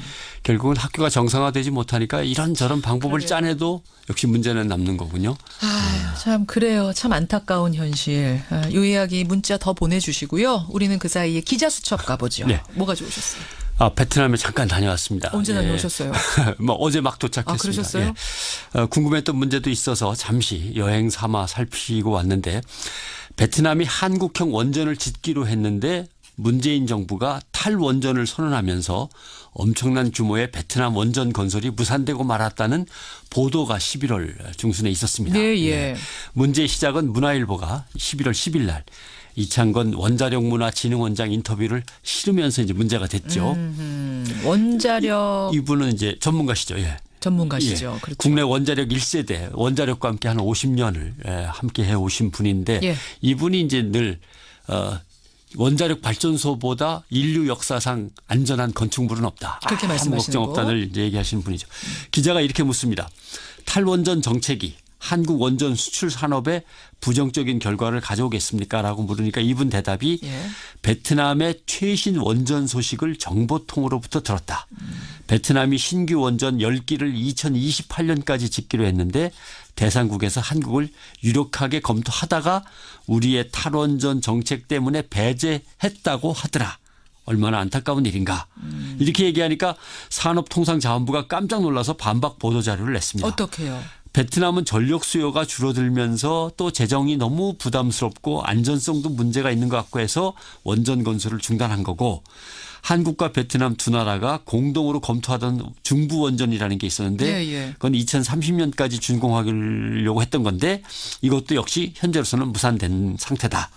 S11: 결국은 학교가 정상화되지 못하니까 이런저런 방법을 짜내도 역시 문제는 남는 거군요.
S1: 참 그래요. 참 안타까운 현실. 이 이야기 문자 더 보내주시고요. 우리는 그 사이에 기자 수첩 가보죠. 네. 뭐가 좋으셨어요?
S11: 베트남에 잠깐 다녀왔습니다.
S1: 언제 다녀오셨어요?
S11: 뭐 어제 막 도착했습니다.
S1: 그러셨어요?
S11: 궁금했던 문제도 있어서 잠시 여행 삼아 살피고 왔는데 베트남이 한국형 원전을 짓기로 했는데 문재인 정부가 탈원전을 선언하면서 엄청난 규모의 베트남 원전 건설이 무산되고 말았다는 보도가 11월 중순에 있었습니다.
S1: 네.
S11: 문제의 시작은 문화일보가 11월 10일 날 이창건 원자력문화진흥원장 인터뷰를 실으면서 이제 문제가 됐죠.
S1: 원자력
S11: 이분은 이제 전문가시죠.
S1: 전문가시죠. 그렇죠.
S11: 국내 원자력 1세대 원자력과 함께 한 50년을 함께 해오신 분인데 이분이 이제 늘 원자력 발전소보다 인류 역사상 안전한 건축물은 없다.
S1: 그렇게
S11: 아무 걱정 없다 늘 얘기하시는 분이죠. 기자가 이렇게 묻습니다. 탈원전 정책이 한국 원전 수출 산업에 부정적인 결과를 가져오겠습니까? 라고 물으니까 이분 대답이 베트남의 최신 원전 소식을 정보통으로부터 들었다. 베트남이 신규 원전 10기를 2028년까지 짓기로 했는데 대상국에서 한국을 유력하게 검토하다가 우리의 탈원전 정책 때문에 배제했다고 하더라. 얼마나 안타까운 일인가. 이렇게 얘기하니까 산업통상자원부가 깜짝 놀라서 반박 보도자료를 냈습니다.
S1: 어떻게요?
S11: 베트남은 전력 수요가 줄어들면서 또 재정이 너무 부담스럽고 안전성도 문제가 있는 것 같고 해서 원전 건설을 중단한 거고 한국과 베트남 두 나라가 공동으로 검토하던 중부 원전이라는 게 있었는데 그건 2030년까지 준공하려고 했던 건데 이것도 역시 현재로서는 무산된 상태다.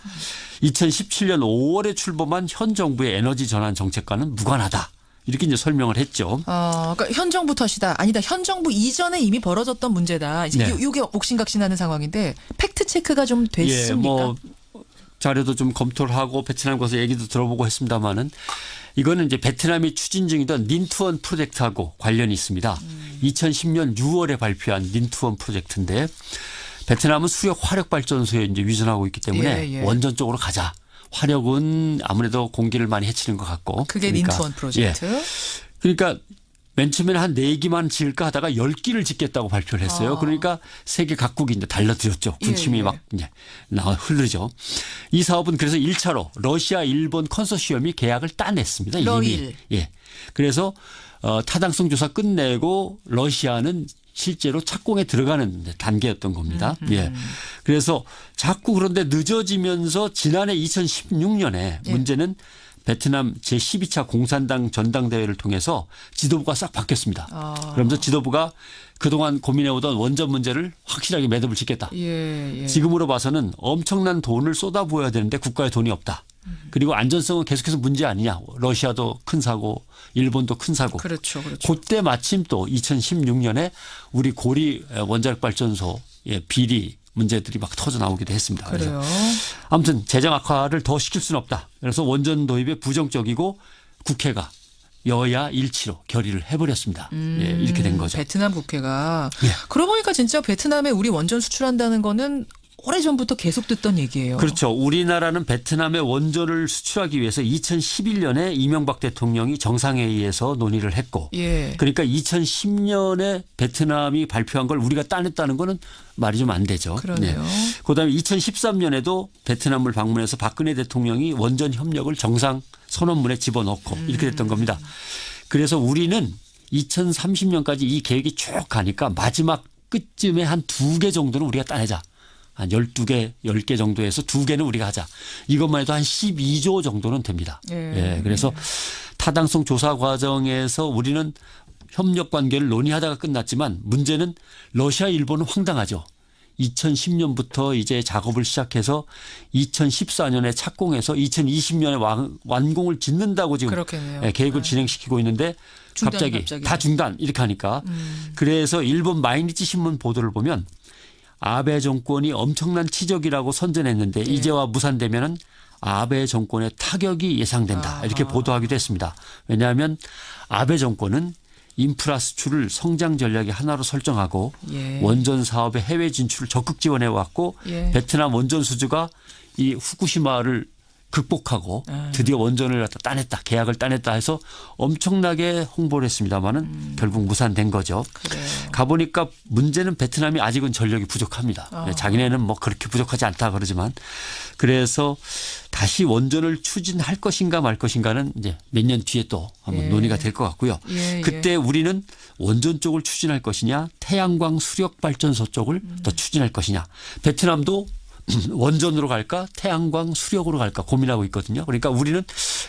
S11: 2017년 5월에 출범한 현 정부의 에너지 전환 정책과는 무관하다. 이렇게 이제 설명을 했죠.
S1: 그러니까 현 정부 탓이다. 아니다. 현 정부 이전에 이미 벌어졌던 문제다. 이제 이게 옥신각신하는 상황인데 팩트 체크가 좀 됐습니까?
S11: 자료도 좀 검토를 하고 베트남 가서 얘기도 들어보고 했습니다만은 이거는 이제 베트남이 추진 중이던 닌투원 프로젝트하고 관련이 있습니다. 2010년 6월에 발표한 닌투원 프로젝트인데 베트남은 수력 화력 발전소에 이제 위전하고 있기 때문에 원전 쪽으로 가자. 화력은 아무래도 공기를 많이 해치는 것 같고.
S1: 그게 닌투원 프로젝트.
S11: 그러니까 맨 처음에는 한 4기만 지을까 하다가 10기를 짓겠다고 발표를 했어요. 그러니까 세계 각국이 이제 달라들었죠. 군침이 막 이제 흐르죠. 이 사업은 그래서 1차로 러시아, 일본 컨소시엄이 계약을 따냈습니다. 이미. 그래서 타당성 조사 끝내고 러시아는 실제로 착공에 들어가는 단계였던 겁니다. 그래서 자꾸 그런데 늦어지면서 지난해 2016년에 문제는 베트남 제12차 공산당 전당대회를 통해서 지도부가 싹 바뀌었습니다. 그러면서 지도부가 그동안 고민해오던 원전 문제를 확실하게 매듭을 짓겠다. 지금으로 봐서는 엄청난 돈을 쏟아부어야 되는데 국가에 돈이 없다. 그리고 안전성은 계속해서 문제 아니냐. 러시아도 큰 사고, 일본도 큰 사고.
S1: 그렇죠.
S11: 그때 마침 또 2016년에 우리 고리 원자력 발전소의 비리 문제들이 막 터져 나오기도 했습니다.
S1: 그래요.
S11: 아무튼 재정 악화를 더 시킬 수는 없다. 그래서 원전 도입에 부정적이고 국회가 여야 일치로 결의를 해버렸습니다. 이렇게 된 거죠.
S1: 베트남 국회가. 그러고 보니까 진짜 베트남에 우리 원전 수출한다는 거는 오래전부터 계속 듣던 얘기예요.
S11: 그렇죠. 우리나라는 베트남에 원전을 수출하기 위해서 2011년에 이명박 대통령이 정상회의에서 논의를 했고 그러니까 2010년에 베트남이 발표한 걸 우리가 따냈다는 거는 말이 좀 안 되죠.
S1: 그러네요.
S11: 그다음에 2013년에도 베트남을 방문해서 박근혜 대통령이 원전 협력을 정상 선언문에 집어넣고 이렇게 됐던 겁니다. 그래서 우리는 2030년까지 이 계획이 쭉 가니까 마지막 끝쯤에 한 2개 정도는 우리가 따내자. 한 12개, 10개 정도에서 2개는 우리가 하자. 이것만 해도 한 12조 정도는 됩니다. 그래서 타당성 조사 과정에서 우리는 협력 관계를 논의하다가 끝났지만 문제는 러시아, 일본은 황당하죠. 2010년부터 이제 작업을 시작해서 2014년에 착공해서 2020년에 완공을 짓는다고 지금 계획을 진행시키고 있는데 갑자기 다 중단 이렇게 하니까 그래서 일본 마이니치 신문 보도를 보면 아베 정권이 엄청난 치적이라고 선전했는데 이제와 무산되면은 아베 정권의 타격이 예상된다. 이렇게 보도하기도 했습니다. 왜냐하면 아베 정권은 인프라 수출을 성장 전략의 하나로 설정하고 원전 사업의 해외 진출을 적극 지원해 왔고 베트남 원전 수주가 이 후쿠시마를 극복하고 드디어 원전을 갖다 따냈다. 계약을 따냈다 해서 엄청나게 홍보를 했습니다마는 결국 무산된 거죠.
S1: 그래요.
S11: 가보니까 문제는 베트남이 아직은 전력이 부족합니다. 자기네는 뭐 그렇게 부족하지 않다 그러지만 그래서 다시 원전을 추진할 것인가 말 것인가는 이제 몇 년 뒤에 또 한번 논의가 될 것 같고요. 그때 우리는 원전 쪽을 추진할 것이냐 태양광 수력 발전소 쪽을 더 추진할 것이냐. 베트남도 원전으로 갈까 태양광 수력으로 갈까 고민하고 있거든요. 그러니까 우리는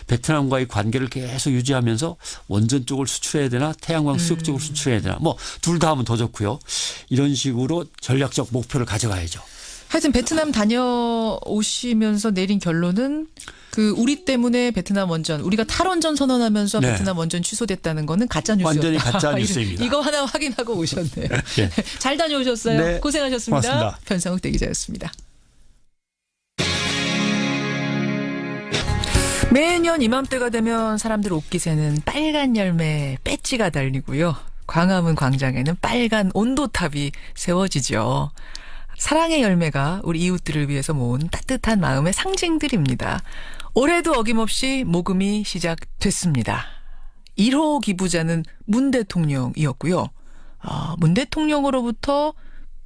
S11: 베트남과의 관계를 계속 유지하면서 원전 쪽을 수출해야 되나 태양광 수력 쪽을 수출해야 되나 뭐 둘 다 하면 더 좋고요. 이런 식으로 전략적 목표를 가져가야죠.
S1: 하여튼 베트남 다녀오시면서 내린 결론은 그 우리 때문에 베트남 원전 우리가 탈원전 선언하면서 베트남 원전 취소됐다는 거는 가짜 뉴스였다.
S11: 완전히 가짜 뉴스입니다.
S1: 이거 하나 확인하고 오셨네요. 잘 다녀오셨어요.
S7: 네.
S1: 고생하셨습니다.
S7: 고맙습니다.
S1: 변상욱 대기자였습니다. 매년 이맘때가 되면 사람들 옷깃에는 빨간 열매 배지가 달리고요. 광화문 광장에는 빨간 온도탑이 세워지죠. 사랑의 열매가 우리 이웃들을 위해서 모은 따뜻한 마음의 상징들입니다. 올해도 어김없이 모금이 시작됐습니다. 1호 기부자는 문 대통령이었고요. 문 대통령으로부터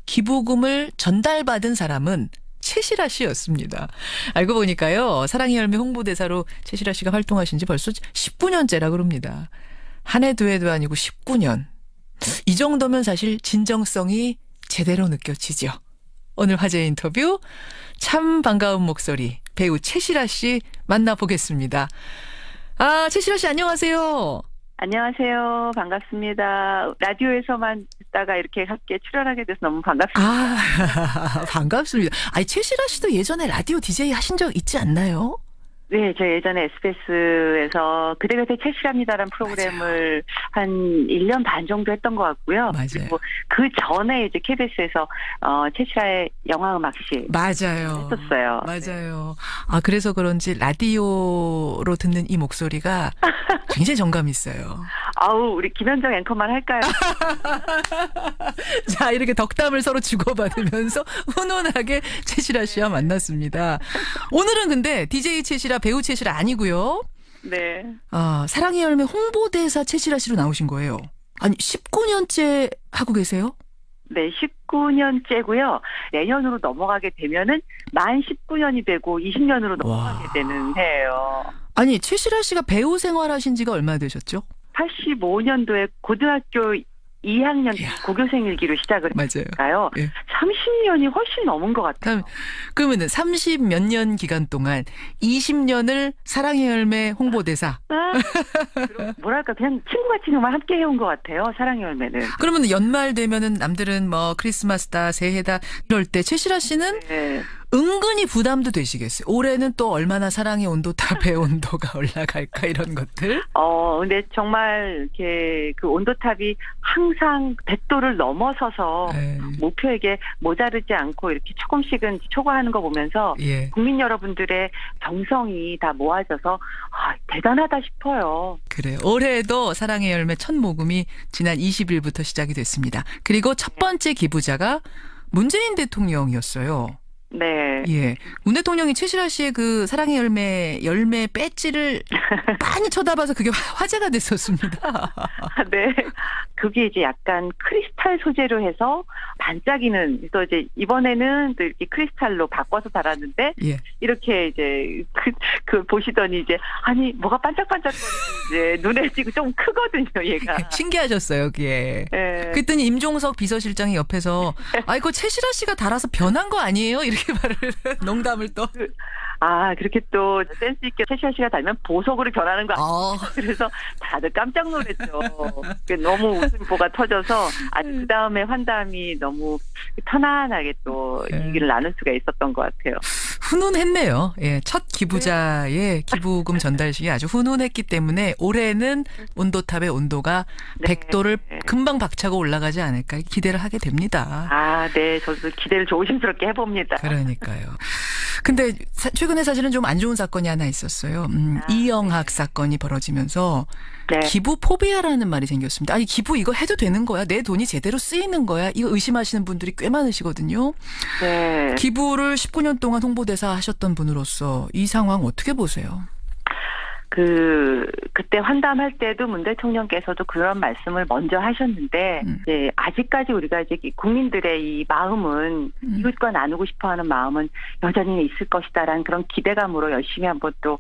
S1: 기부금을 전달받은 사람은 최시라 씨였습니다. 알고 보니까요. 사랑의 열매 홍보대사로 최시라 씨가 활동하신 지 벌써 19년째라 그럽니다. 한 해 두 해도 아니고 19년. 이 정도면 사실 진정성이 제대로 느껴지죠. 오늘 화제 인터뷰 참 반가운 목소리 배우 최시라 씨 만나보겠습니다. 최시라 씨 안녕하세요.
S12: 안녕하세요. 반갑습니다. 라디오에서만 듣다가 이렇게 함께 출연하게 돼서 너무 반갑습니다.
S1: 반갑습니다. 최시라 씨도 예전에 라디오 DJ 하신 적 있지 않나요?
S12: 네, 저 예전에 SBS에서 그대곁에 최시라입니다라는 프로그램을 한 1년 반 정도 했던 것 같고요.
S1: 맞아요.
S12: 그리고 그 전에 이제 KBS에서 최시라의 영화음악실
S1: 맞아요.
S12: 했었어요.
S1: 맞아요. 그래서 그런지 라디오로 듣는 이 목소리가 굉장히 정감 있어요.
S12: 우리 김현정 앵커만 할까요?
S1: 자, 이렇게 덕담을 서로 주고받으면서 훈훈하게 최시라 씨와 만났습니다. 오늘은 근데 DJ 최시라 배우 최시라 아니고요.
S12: 네.
S1: 사랑의 열매 홍보대사 최시라 씨로 나오신 거예요. 아니 19년째 하고 계세요?
S12: 네, 19년째고요. 내년으로 넘어가게 되면은 만 19년이 되고 20년으로 넘어가게 되는 해예요.
S1: 아니 최시라 씨가 배우 생활하신 지가 얼마나 되셨죠?
S12: 85년도에 고등학교 2학년 고교생 일기로 시작을 했으니까요. 30년이 훨씬 넘은 것 같아요.
S1: 그러면은 30 몇 년 기간 동안 20년을 사랑의 열매 홍보대사.
S12: 뭐랄까 그냥 친구같이 정말 함께 해온 것 같아요. 사랑의 열매는.
S1: 그러면 연말 되면은 남들은 뭐 크리스마스다 새해다 이럴 때 최시라 씨는 은근히 부담도 되시겠어요. 올해는 또 얼마나 사랑의 온도탑의 온도가 올라갈까 이런 것들.
S12: 근데 정말 이렇게 그 온도탑이 항상 100도를 넘어서서 목표에게 모자르지 않고 이렇게 조금씩은 초과하는 거 보면서 국민 여러분들의 정성이 다 모아져서 대단하다 싶어요.
S1: 그래요. 올해도 사랑의 열매 첫 모금이 지난 20일부터 시작이 됐습니다. 그리고 첫 번째 기부자가 문재인 대통령이었어요.
S12: 네.
S1: 예. 문 대통령이 최시라 씨의 그 사랑의 열매 배지를 많이 쳐다봐서 그게 화제가 됐었습니다.
S12: 네. 그게 이제 약간 크리스탈 소재로 해서 반짝이는, 또 이제 이번에는 또 이렇게 크리스탈로 바꿔서 달았는데, 이렇게 이제 그 보시더니 이제, 아니, 뭐가 반짝반짝거리지 이제 눈에 띄고 좀 크거든요, 얘가.
S1: 신기하셨어요, 그게. 그랬더니 임종석 비서실장이 옆에서, 이거 최시라 씨가 달아서 변한 거 아니에요? 이렇게 말을, 농담을 또.
S12: 그렇게 또 센스 있게 최시라 씨가 달면 보석으로 변하는 거 아니에요? 그래서 다들 깜짝 놀랐죠. 너무 웃음보가 터져서 그 다음에 환담이 너무 편안하게 또 얘기를 나눌 수가 있었던 것 같아요.
S1: 훈훈했네요. 예, 첫 기부자의 기부금 전달식이 아주 훈훈했기 때문에 올해는 온도탑의 온도가 100도를 금방 박차고 올라가지 않을까 기대를 하게 됩니다.
S12: 아, 네. 저도 기대를 조심스럽게 해봅니다.
S1: 그러니까요. 근데 최근에 사실은 좀 안 좋은 사건이 하나 있었어요. 이영학 사건이 벌어지면서 기부 포비아라는 말이 생겼습니다. 아니, 기부 이거 해도 되는 거야? 내 돈이 제대로 쓰이는 거야? 이거 의심하시는 분들이 꽤 많으시거든요.
S12: 네.
S1: 기부를 19년 동안 홍보대사 하셨던 분으로서 이 상황 어떻게 보세요?
S12: 그때 환담할 때도 문 대통령께서도 그런 말씀을 먼저 하셨는데, 이제 아직까지 우리가 이제 국민들의 이 마음은, 이웃과 나누고 싶어 하는 마음은 여전히 있을 것이다라는 그런 기대감으로 열심히 한번 또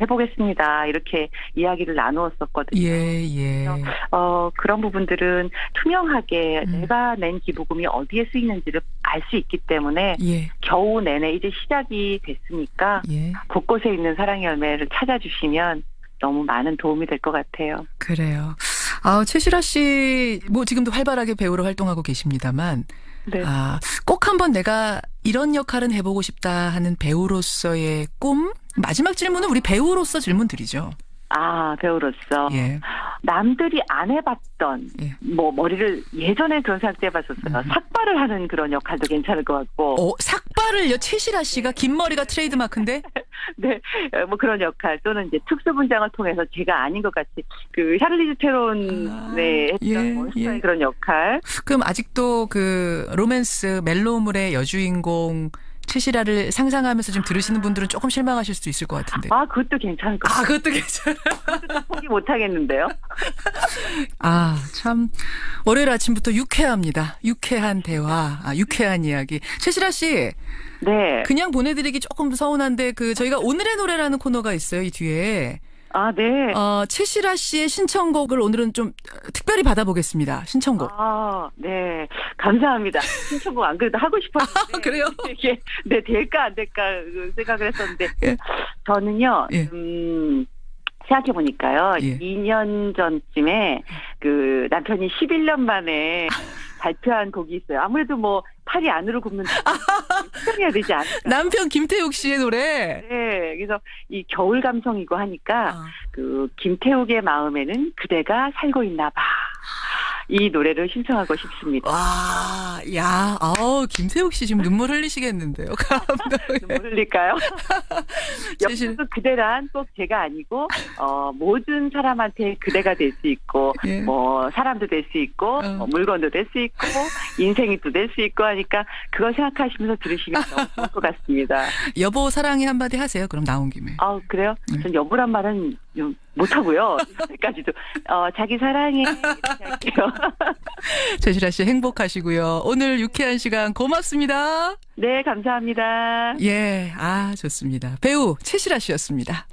S12: 해보겠습니다. 이렇게 이야기를 나누었었거든요. 그런 부분들은 투명하게 내가 낸 기부금이 어디에 쓰이는지를 알 수 있기 때문에 겨우 내내 이제 시작이 됐으니까 곳곳에 있는 사랑의 열매를 찾아주시면 너무 많은 도움이 될 것 같아요.
S1: 그래요. 최시라 씨, 지금도 활발하게 배우로 활동하고 계십니다만, 꼭 한번 내가 이런 역할은 해보고 싶다 하는 배우로서의 꿈? 마지막 질문은 우리 배우로서 질문 드리죠.
S12: 배우로서. 남들이 안 해봤던, 머리를 예전에 그런 생각도 해봤었어요. 삭발을 하는 그런 역할도 괜찮을 것 같고.
S1: 삭발을요? 최시라 씨가 긴 머리가 트레이드마크인데?
S12: 네, 그런 역할 또는 이제 특수분장을 통해서 제가 아닌 것 같이 샤를리즈 테론에 했던 그런 역할.
S1: 그럼 아직도 로맨스 멜로물의 여주인공 최시라를 상상하면서 지금 들으시는 분들은 조금 실망하실 수도 있을 것 같은데.
S12: 그것도 괜찮을 것 같아요.
S1: 그것도 괜찮아요.
S12: 그것도 포기 못하겠는데요.
S1: 참 월요일 아침부터 유쾌합니다. 유쾌한 대화, 유쾌한 이야기. 최시라 씨.
S12: 네.
S1: 그냥 보내드리기 조금 서운한데 저희가 오늘의 노래라는 코너가 있어요. 이 뒤에.
S12: 네.
S1: 최시라 씨의 신청곡을 오늘은 좀 특별히 받아보겠습니다. 신청곡.
S12: 네. 감사합니다. 신청곡 안 그래도 하고 싶었는데.
S1: 그래요?
S12: 이게 될까 안 될까 생각을 했었는데. 저는요. 생각해보니까요. 2년 전쯤에 남편이 11년 만에 발표한 곡이 있어요. 아무래도 팔이 안으로 굽는 수정해야 되지 않을까.
S1: 남편 김태욱 씨의 노래.
S12: 네, 그래서 이 겨울 감성이고 하니까 김태욱의 마음에는 그대가 살고 있나 봐. 이 노래를 신청하고 싶습니다.
S1: 김태욱 씨 지금 눈물 흘리시겠는데요.
S12: 눈물 흘릴까요? 옆에서 그대란 꼭 제가 아니고 모든 사람한테 그대가 될 수 있고 사람도 될 수 있고 물건도 될 수 있고 인생이 또 될 수 있고 하니까 그걸 생각하시면서 들으시면 너무 좋을 것 같습니다.
S1: 여보 사랑해 한마디 하세요. 그럼 나온 김에.
S12: 그래요? 전 여보란 말은 못하고요. 여기까지도 자기 사랑해 이렇게 할게요.
S1: 최시라 씨 행복하시고요. 오늘 유쾌한 시간 고맙습니다.
S12: 네, 감사합니다.
S1: 좋습니다. 배우 최시라 씨였습니다.